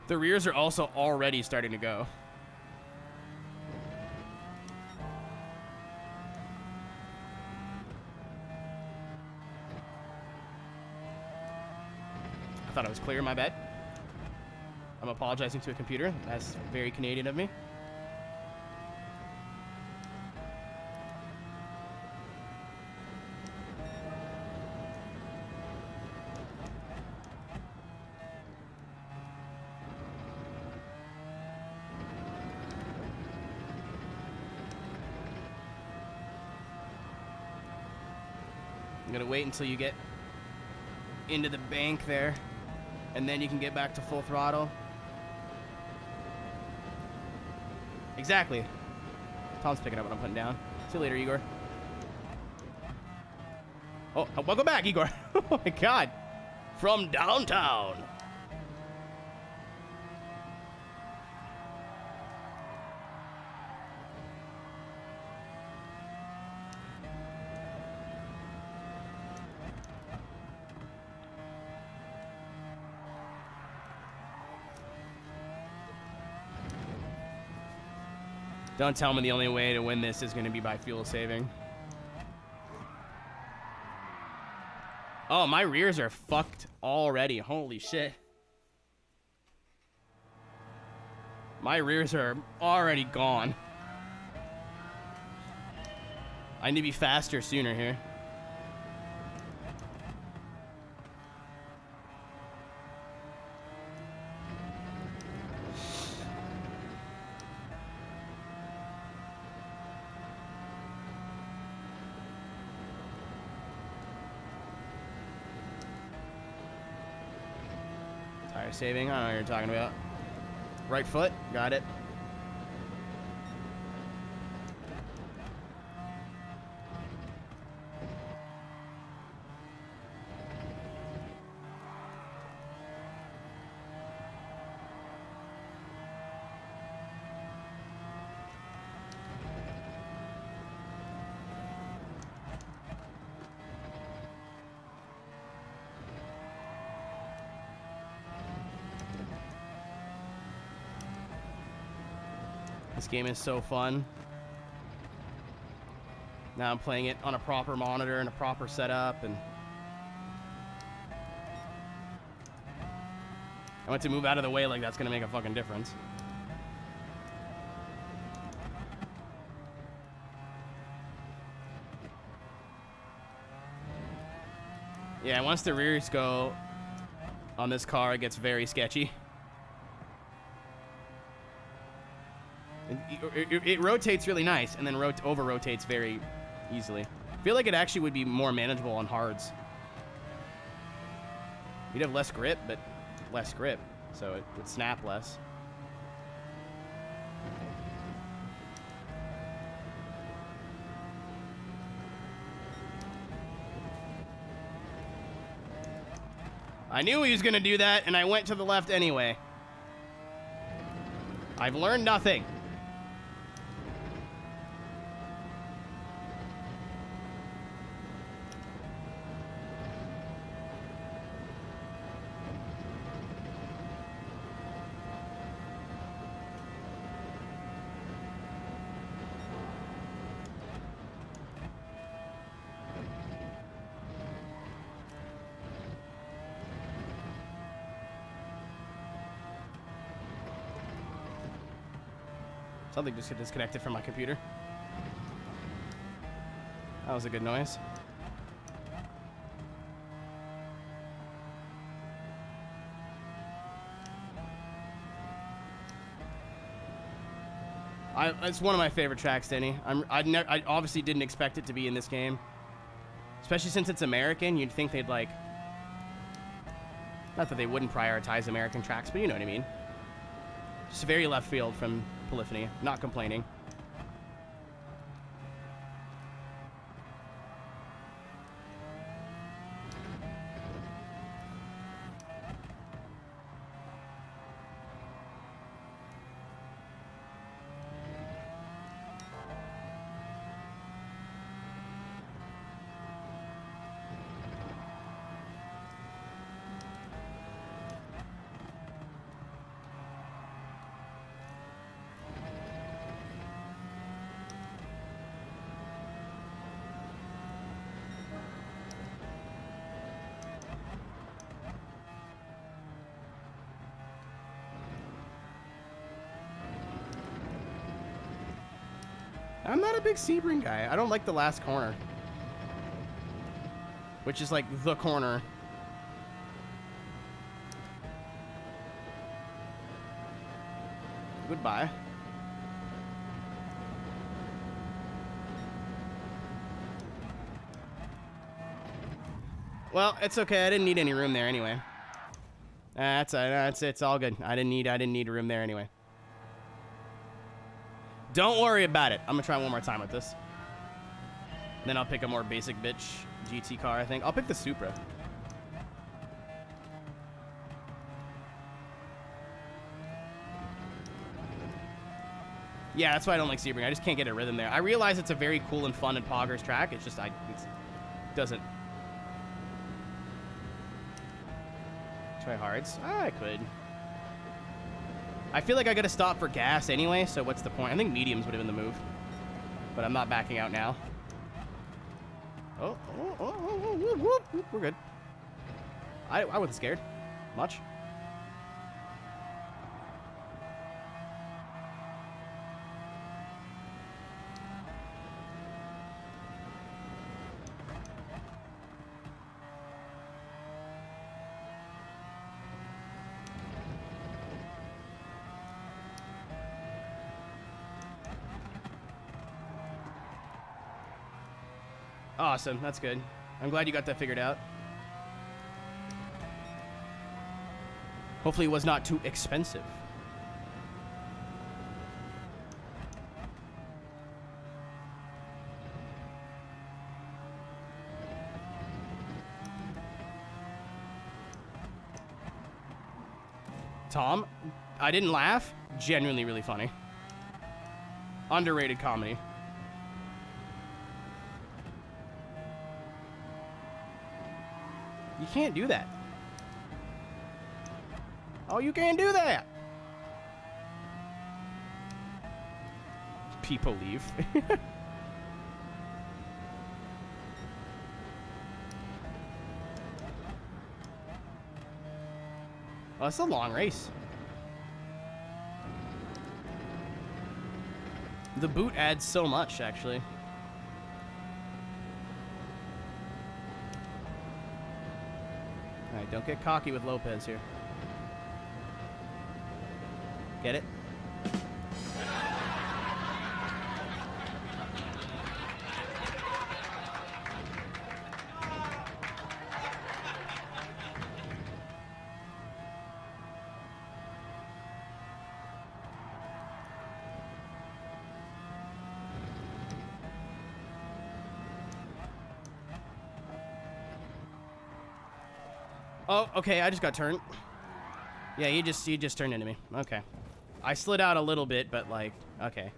The rears are also already starting to go. I thought I was clear, my bad. I'm apologizing to a computer. That's very Canadian of me. I'm gonna wait until you get into the bank there, and then you can get back to full throttle. Exactly. Tom's picking up what I'm putting down. See you later, Igor. Oh, welcome back, Igor. Oh my God. From downtown. Don't tell me the only way to win this is going to be by fuel saving. Oh, my rears are fucked already. Holy shit. My rears are already gone. I need to be faster sooner here. Tire saving, I don't know what you're talking about. Right foot, got it. This game is so fun. Now I'm playing it on a proper monitor and a proper setup, and I want to move out of the way like that's gonna make a fucking difference. Yeah, once the rears go on this car, it gets very sketchy. It rotates really nice, and then over-rotates very easily. I feel like it actually would be more manageable on hards. You'd have less grip, but less grip, so it would snap less. I knew he was going to do that, and I went to the left anyway. I've learned nothing. Something just got disconnected from my computer. That was a good noise. It's one of my favorite tracks, Denny. I obviously didn't expect it to be in this game. Especially since it's American, you'd think they'd like... Not that they wouldn't prioritize American tracks, but you know what I mean. Just very left field from Polyphony. Not complaining. I'm not a big Sebring guy. I don't like the last corner. Which is like the corner. Goodbye. Well, it's okay. I didn't need any room there anyway. It's all good. I didn't need room there anyway. Don't worry about it. I'm gonna try one more time with this. Then I'll pick a more basic bitch GT car, I think. I'll pick the Supra. Yeah, that's why I don't like Sebring. I just can't get a rhythm there. I realize it's a very cool and fun and poggers track. It's just, it doesn't. Try hards. I could. I feel like I gotta stop for gas anyway, so what's the point? I think mediums would have been the move. But I'm not backing out now. Oh, we're good. I wasn't scared. Much. Awesome, that's good. I'm glad you got that figured out. Hopefully it was not too expensive. Tom, I didn't laugh. Genuinely really funny. Underrated comedy. You can't do that. Oh, you can't do that. People leave. Well, it's a long race. The boot adds so much, actually. Alright, don't get cocky with Lopez here. Get it? Oh, okay, I just got turned. Yeah, you just turned into me. Okay. I slid out a little bit, but like, okay.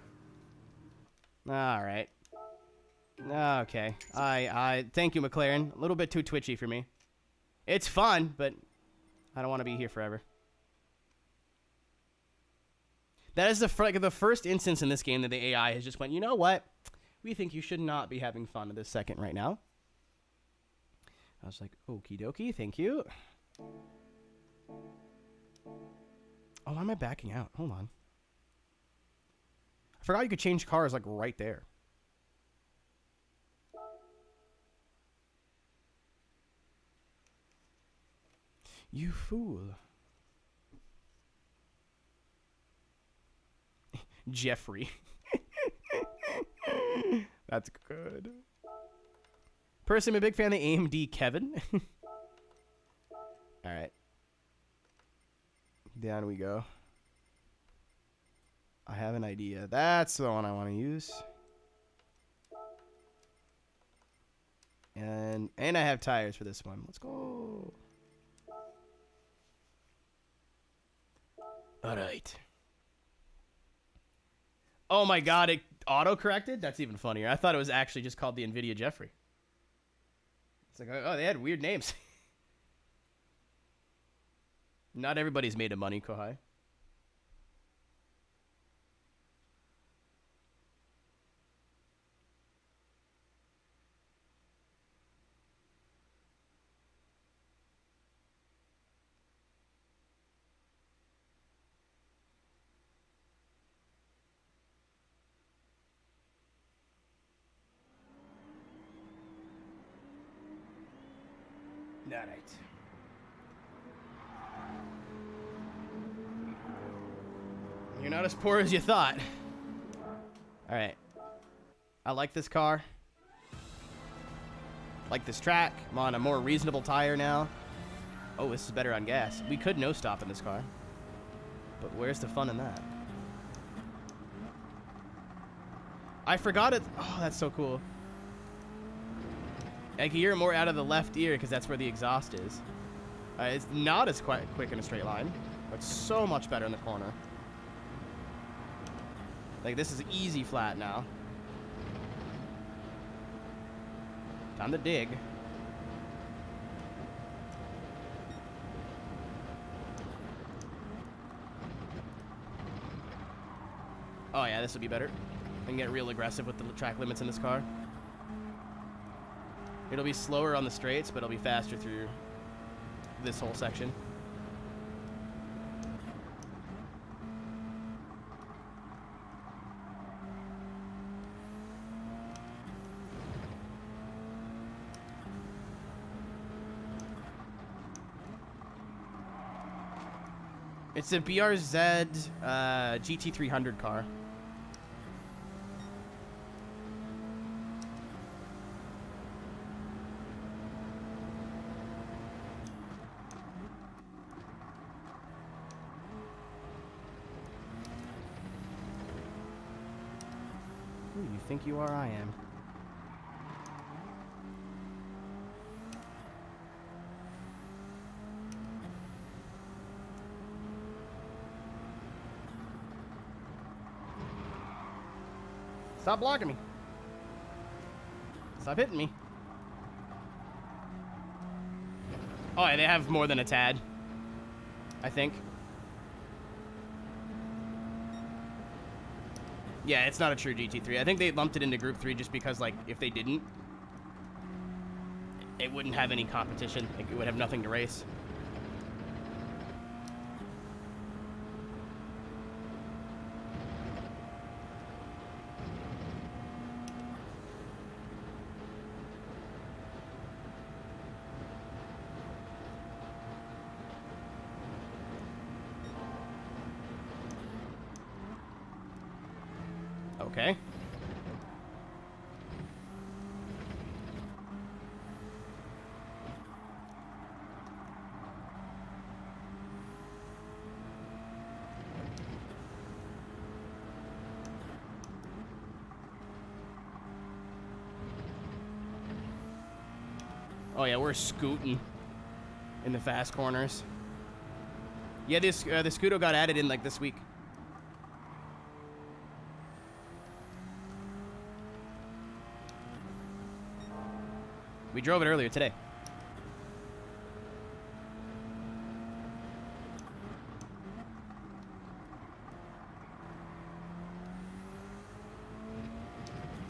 Alright. Okay. Thank you, McLaren. A little bit too twitchy for me. It's fun, but I don't want to be here forever. That is the first instance in this game that the AI has just went, you know what? We think you should not be having fun at this second right now. I was like, okie dokie, thank you. Oh, why am I backing out? Hold on. I forgot you could change cars like right there. You fool. Jeffrey. That's good. Personally, I'm a big fan of the AMD Kevin. Alright. Down we go. I have an idea. That's the one I want to use. And I have tires for this one. Let's go. Alright. Oh my god, it auto-corrected? That's even funnier. I thought it was actually just called the NVIDIA Jeffrey. It's like, oh, they had weird names. Not everybody's made of money, Kohai. All right. You're not as poor as you thought. All right. I like this car. Like this track. I'm on a more reasonable tire now. Oh, this is better on gas. We could no stop in this car. But where's the fun in that? I forgot it. Oh, that's so cool. I can hear it more out of the left ear because that's where the exhaust is. It's not as quick in a straight line, but so much better in the corner. Like, this is easy flat now. Time to dig. Oh yeah, this will be better. I can get real aggressive with the track limits in this car. It'll be slower on the straights, but it'll be faster through this whole section. It's a BRZ GT300 car. Who do you think you are? I am. Stop blocking me. Stop hitting me. Oh, yeah, they have more than a tad, I think. Yeah, it's not a true GT3. I think they lumped it into Group 3 just because, like, if they didn't, it wouldn't have any competition. Like, it would have nothing to race. Okay. Oh yeah, we're scooting in the fast corners. Yeah, this the Scudo got added in like this week. We drove it earlier today.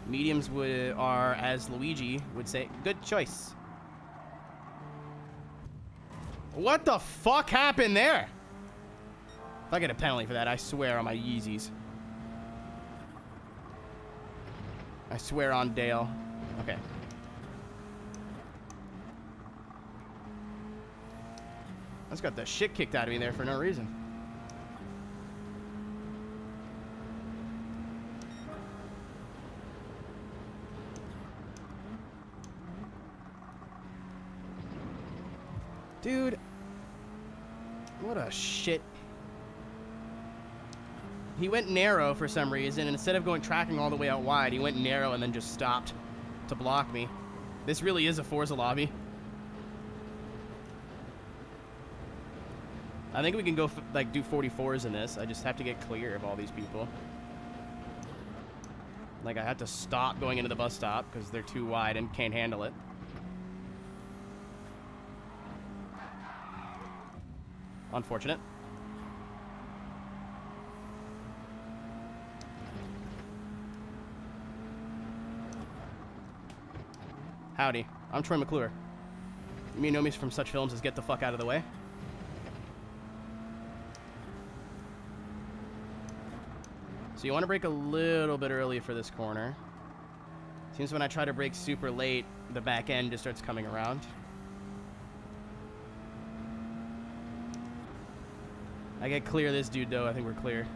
Mediums are, as Luigi would say, good choice. What the fuck happened there? If I get a penalty for that, I swear on my Yeezys. I swear on Dale. Okay. I just got the shit kicked out of me there for no reason. Dude. What a shit. He went narrow for some reason, and instead of going tracking all the way out wide, he went narrow and then just stopped to block me. This really is a Forza lobby. I think we can go, like, do 44s in this. I just have to get clear of all these people. Like, I have to stop going into the bus stop because they're too wide and can't handle it. Unfortunate. Howdy. I'm Troy McClure. You may know me from such films as Get the Fuck Out of the Way. So you want to brake a little bit early for this corner. Seems when I try to brake super late, the back end just starts coming around. I get clear this dude though, I think we're clear.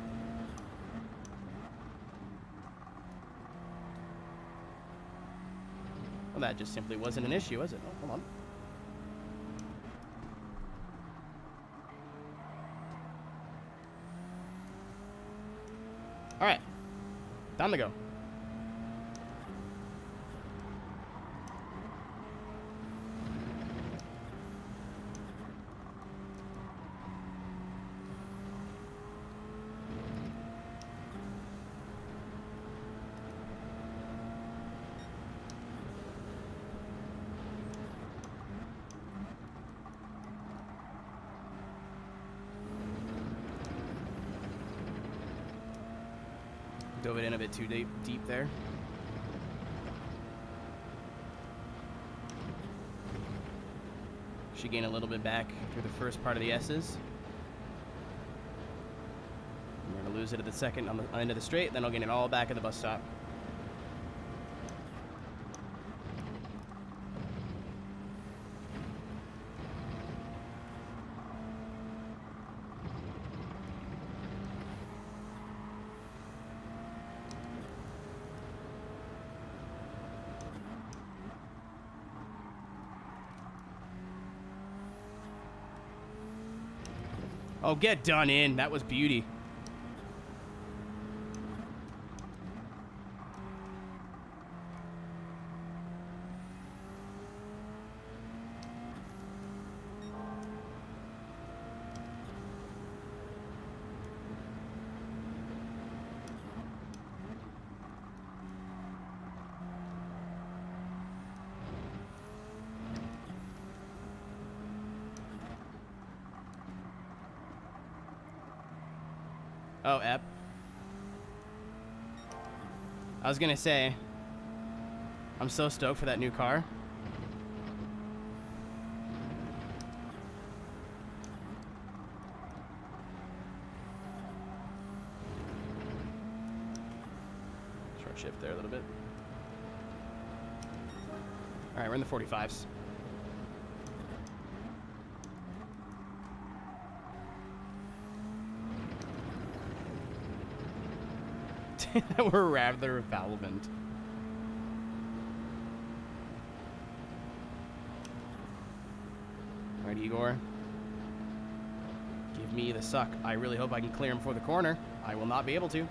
Well, that just simply wasn't an issue, was it? Oh, hold on. All right, time to go. Dove it in a bit too deep there. Should gain a little bit back through the first part of the S's. We're going to lose it at the second on the end of the straight, then I'll gain it all back at the bus stop. Oh, get done in. That was beauty. Oh, Ep. I was gonna say, I'm so stoked for that new car. Short shift there a little bit. All right, we're in the 45s. We're rather relevant. All right, Igor. Give me the suck. I really hope I can clear him for the corner. I will not be able to.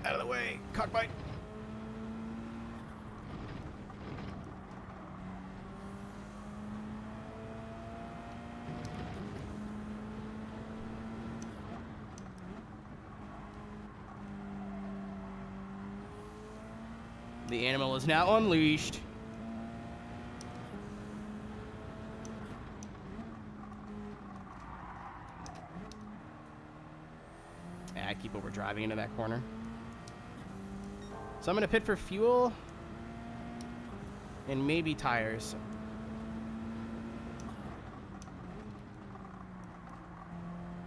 Out of the way. Cockbite. The animal is now unleashed. Yeah, I keep overdriving into that corner. So I'm gonna pit for fuel and maybe tires.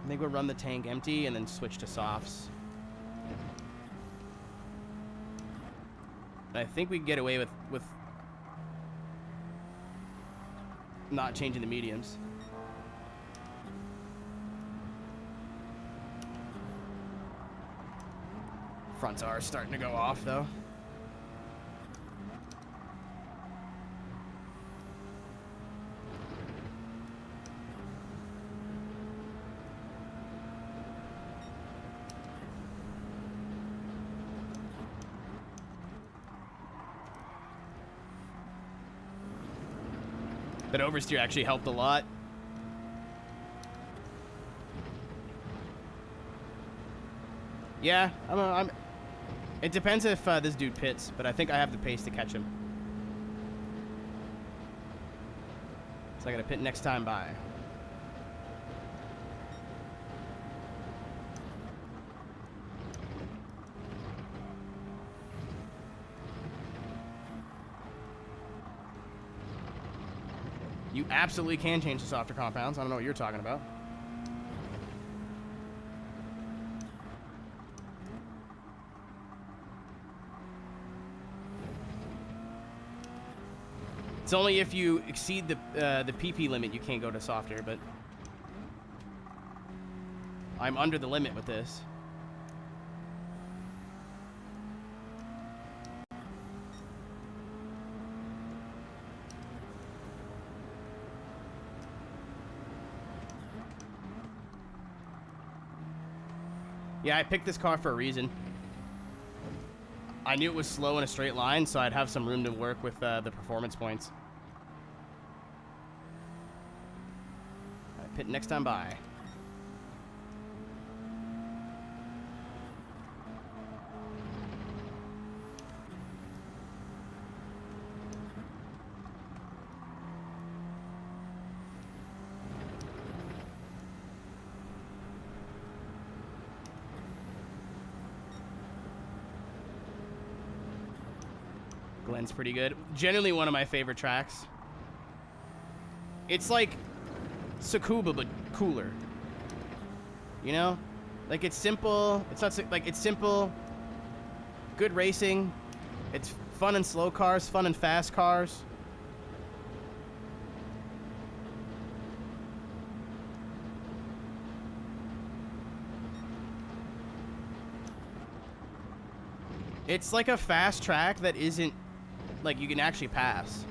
I think we'll run the tank empty and then switch to softs. I think we can get away with not changing the mediums. Fronts are starting to go off though. That oversteer actually helped a lot. Yeah, it depends if this dude pits, but I think I have the pace to catch him. So I gotta pit next time by. You absolutely can change the softer compounds. I don't know what you're talking about. It's only if you exceed the PP limit you can't go to softer, but I'm under the limit with this. Yeah, I picked this car for a reason. I knew it was slow in a straight line, so I'd have some room to work with the performance points. All right, pit next time by. Glenn's pretty good. Generally one of my favorite tracks. It's like Tsukuba, but cooler. You know? Like, it's simple. It's not like, it's simple. Good racing. It's fun in slow cars, fun in fast cars. It's like a fast track that isn't, like, you can actually pass.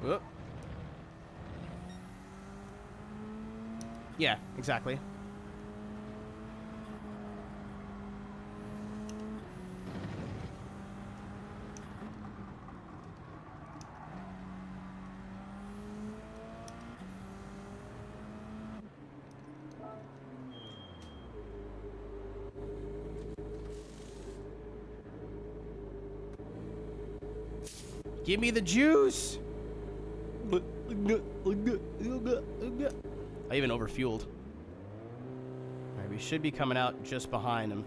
Whoop. Yeah, exactly. Give me the juice. I even overfueled. Alright, we should be coming out just behind him.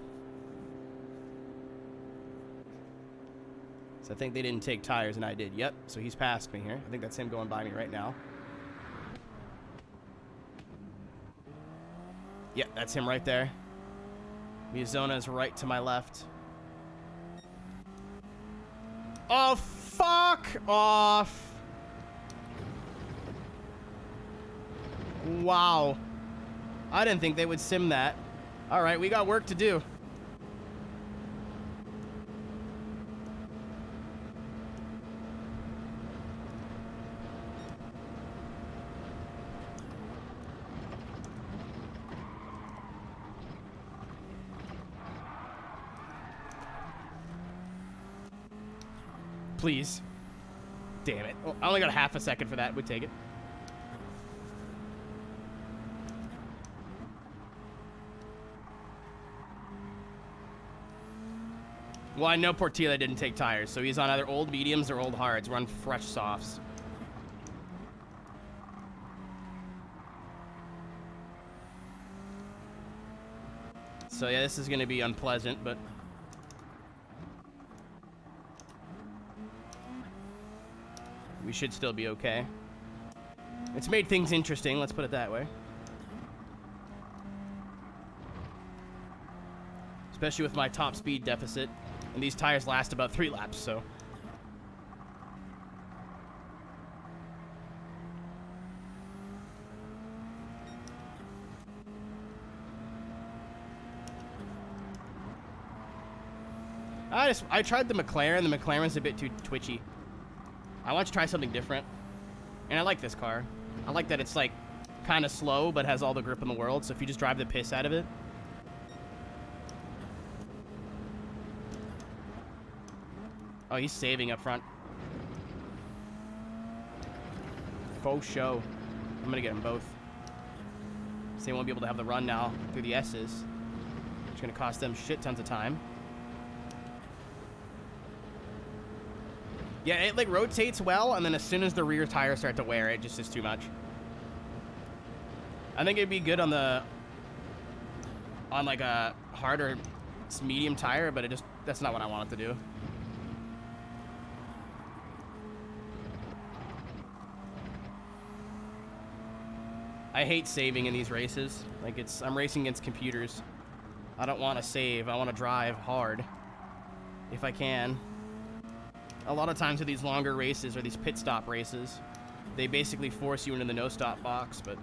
So I think they didn't take tires and I did. Yep, so he's past me here. I think that's him going by me right now. Yep, that's him right there. Miyazona is right to my left. Oh, fuck off. Wow. I didn't think they would sim that. Alright, we got work to do. Please. Damn it. Oh, I only got half a second for that. Would take it. Well, I know Portilla didn't take tires, so he's on either old mediums or old hards. We're on fresh softs. So yeah, this is going to be unpleasant, but... we should still be okay. It's made things interesting, let's put it that way. Especially with my top speed deficit. And these tires last about 3 laps, so... I tried the McLaren. The McLaren's a bit too twitchy. I want to try something different. And I like this car. I like that it's like kind of slow, but has all the grip in the world. So if you just drive the piss out of it. Oh, he's saving up front. Faux show. I'm gonna get them both. So they won't be able to have the run now through the S's. It's gonna cost them shit tons of time. Yeah, it like rotates well, and then as soon as the rear tires start to wear, it just is too much. I think it'd be good on like a harder medium tire, but that's not what I want it to do. I hate saving in these races. Like I'm racing against computers. I don't want to save. I want to drive hard if I can. A lot of times with these longer races or these pit stop races, they basically force you into the no stop box, but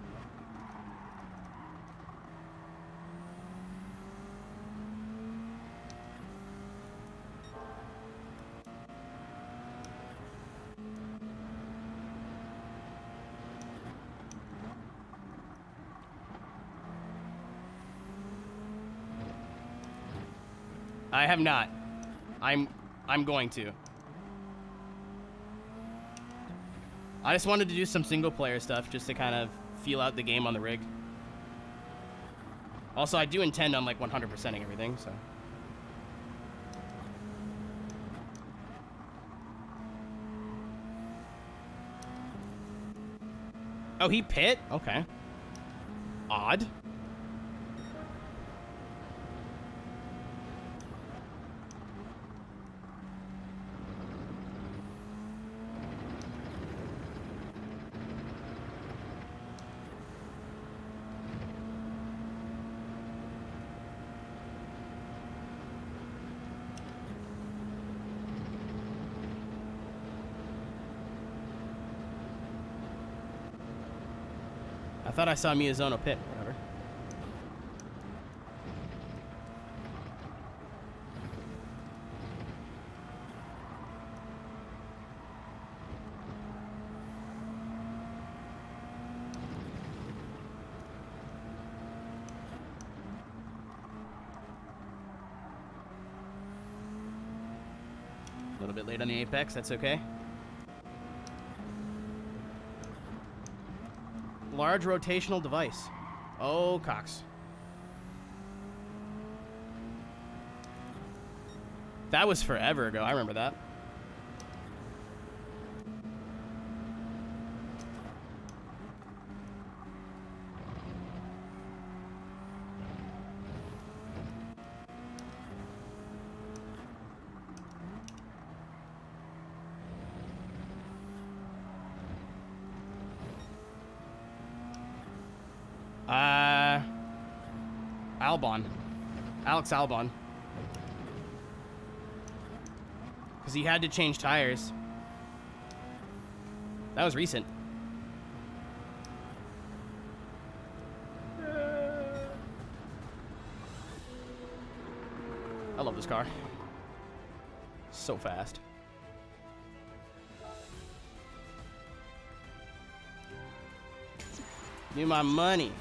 I have not. I'm going to. I just wanted to do some single player stuff just to kind of feel out the game on the rig. Also, I do intend on like 100%ing everything, so. Oh, he pit? Okay. Odd. I thought I saw Miyazono pit, whatever. A little bit late on the apex, that's okay. Large rotational device. Oh, Cox. That was forever ago. I remember that. Alex Albon. Because he had to change tires. That was recent. I love this car. So fast. Give me my money.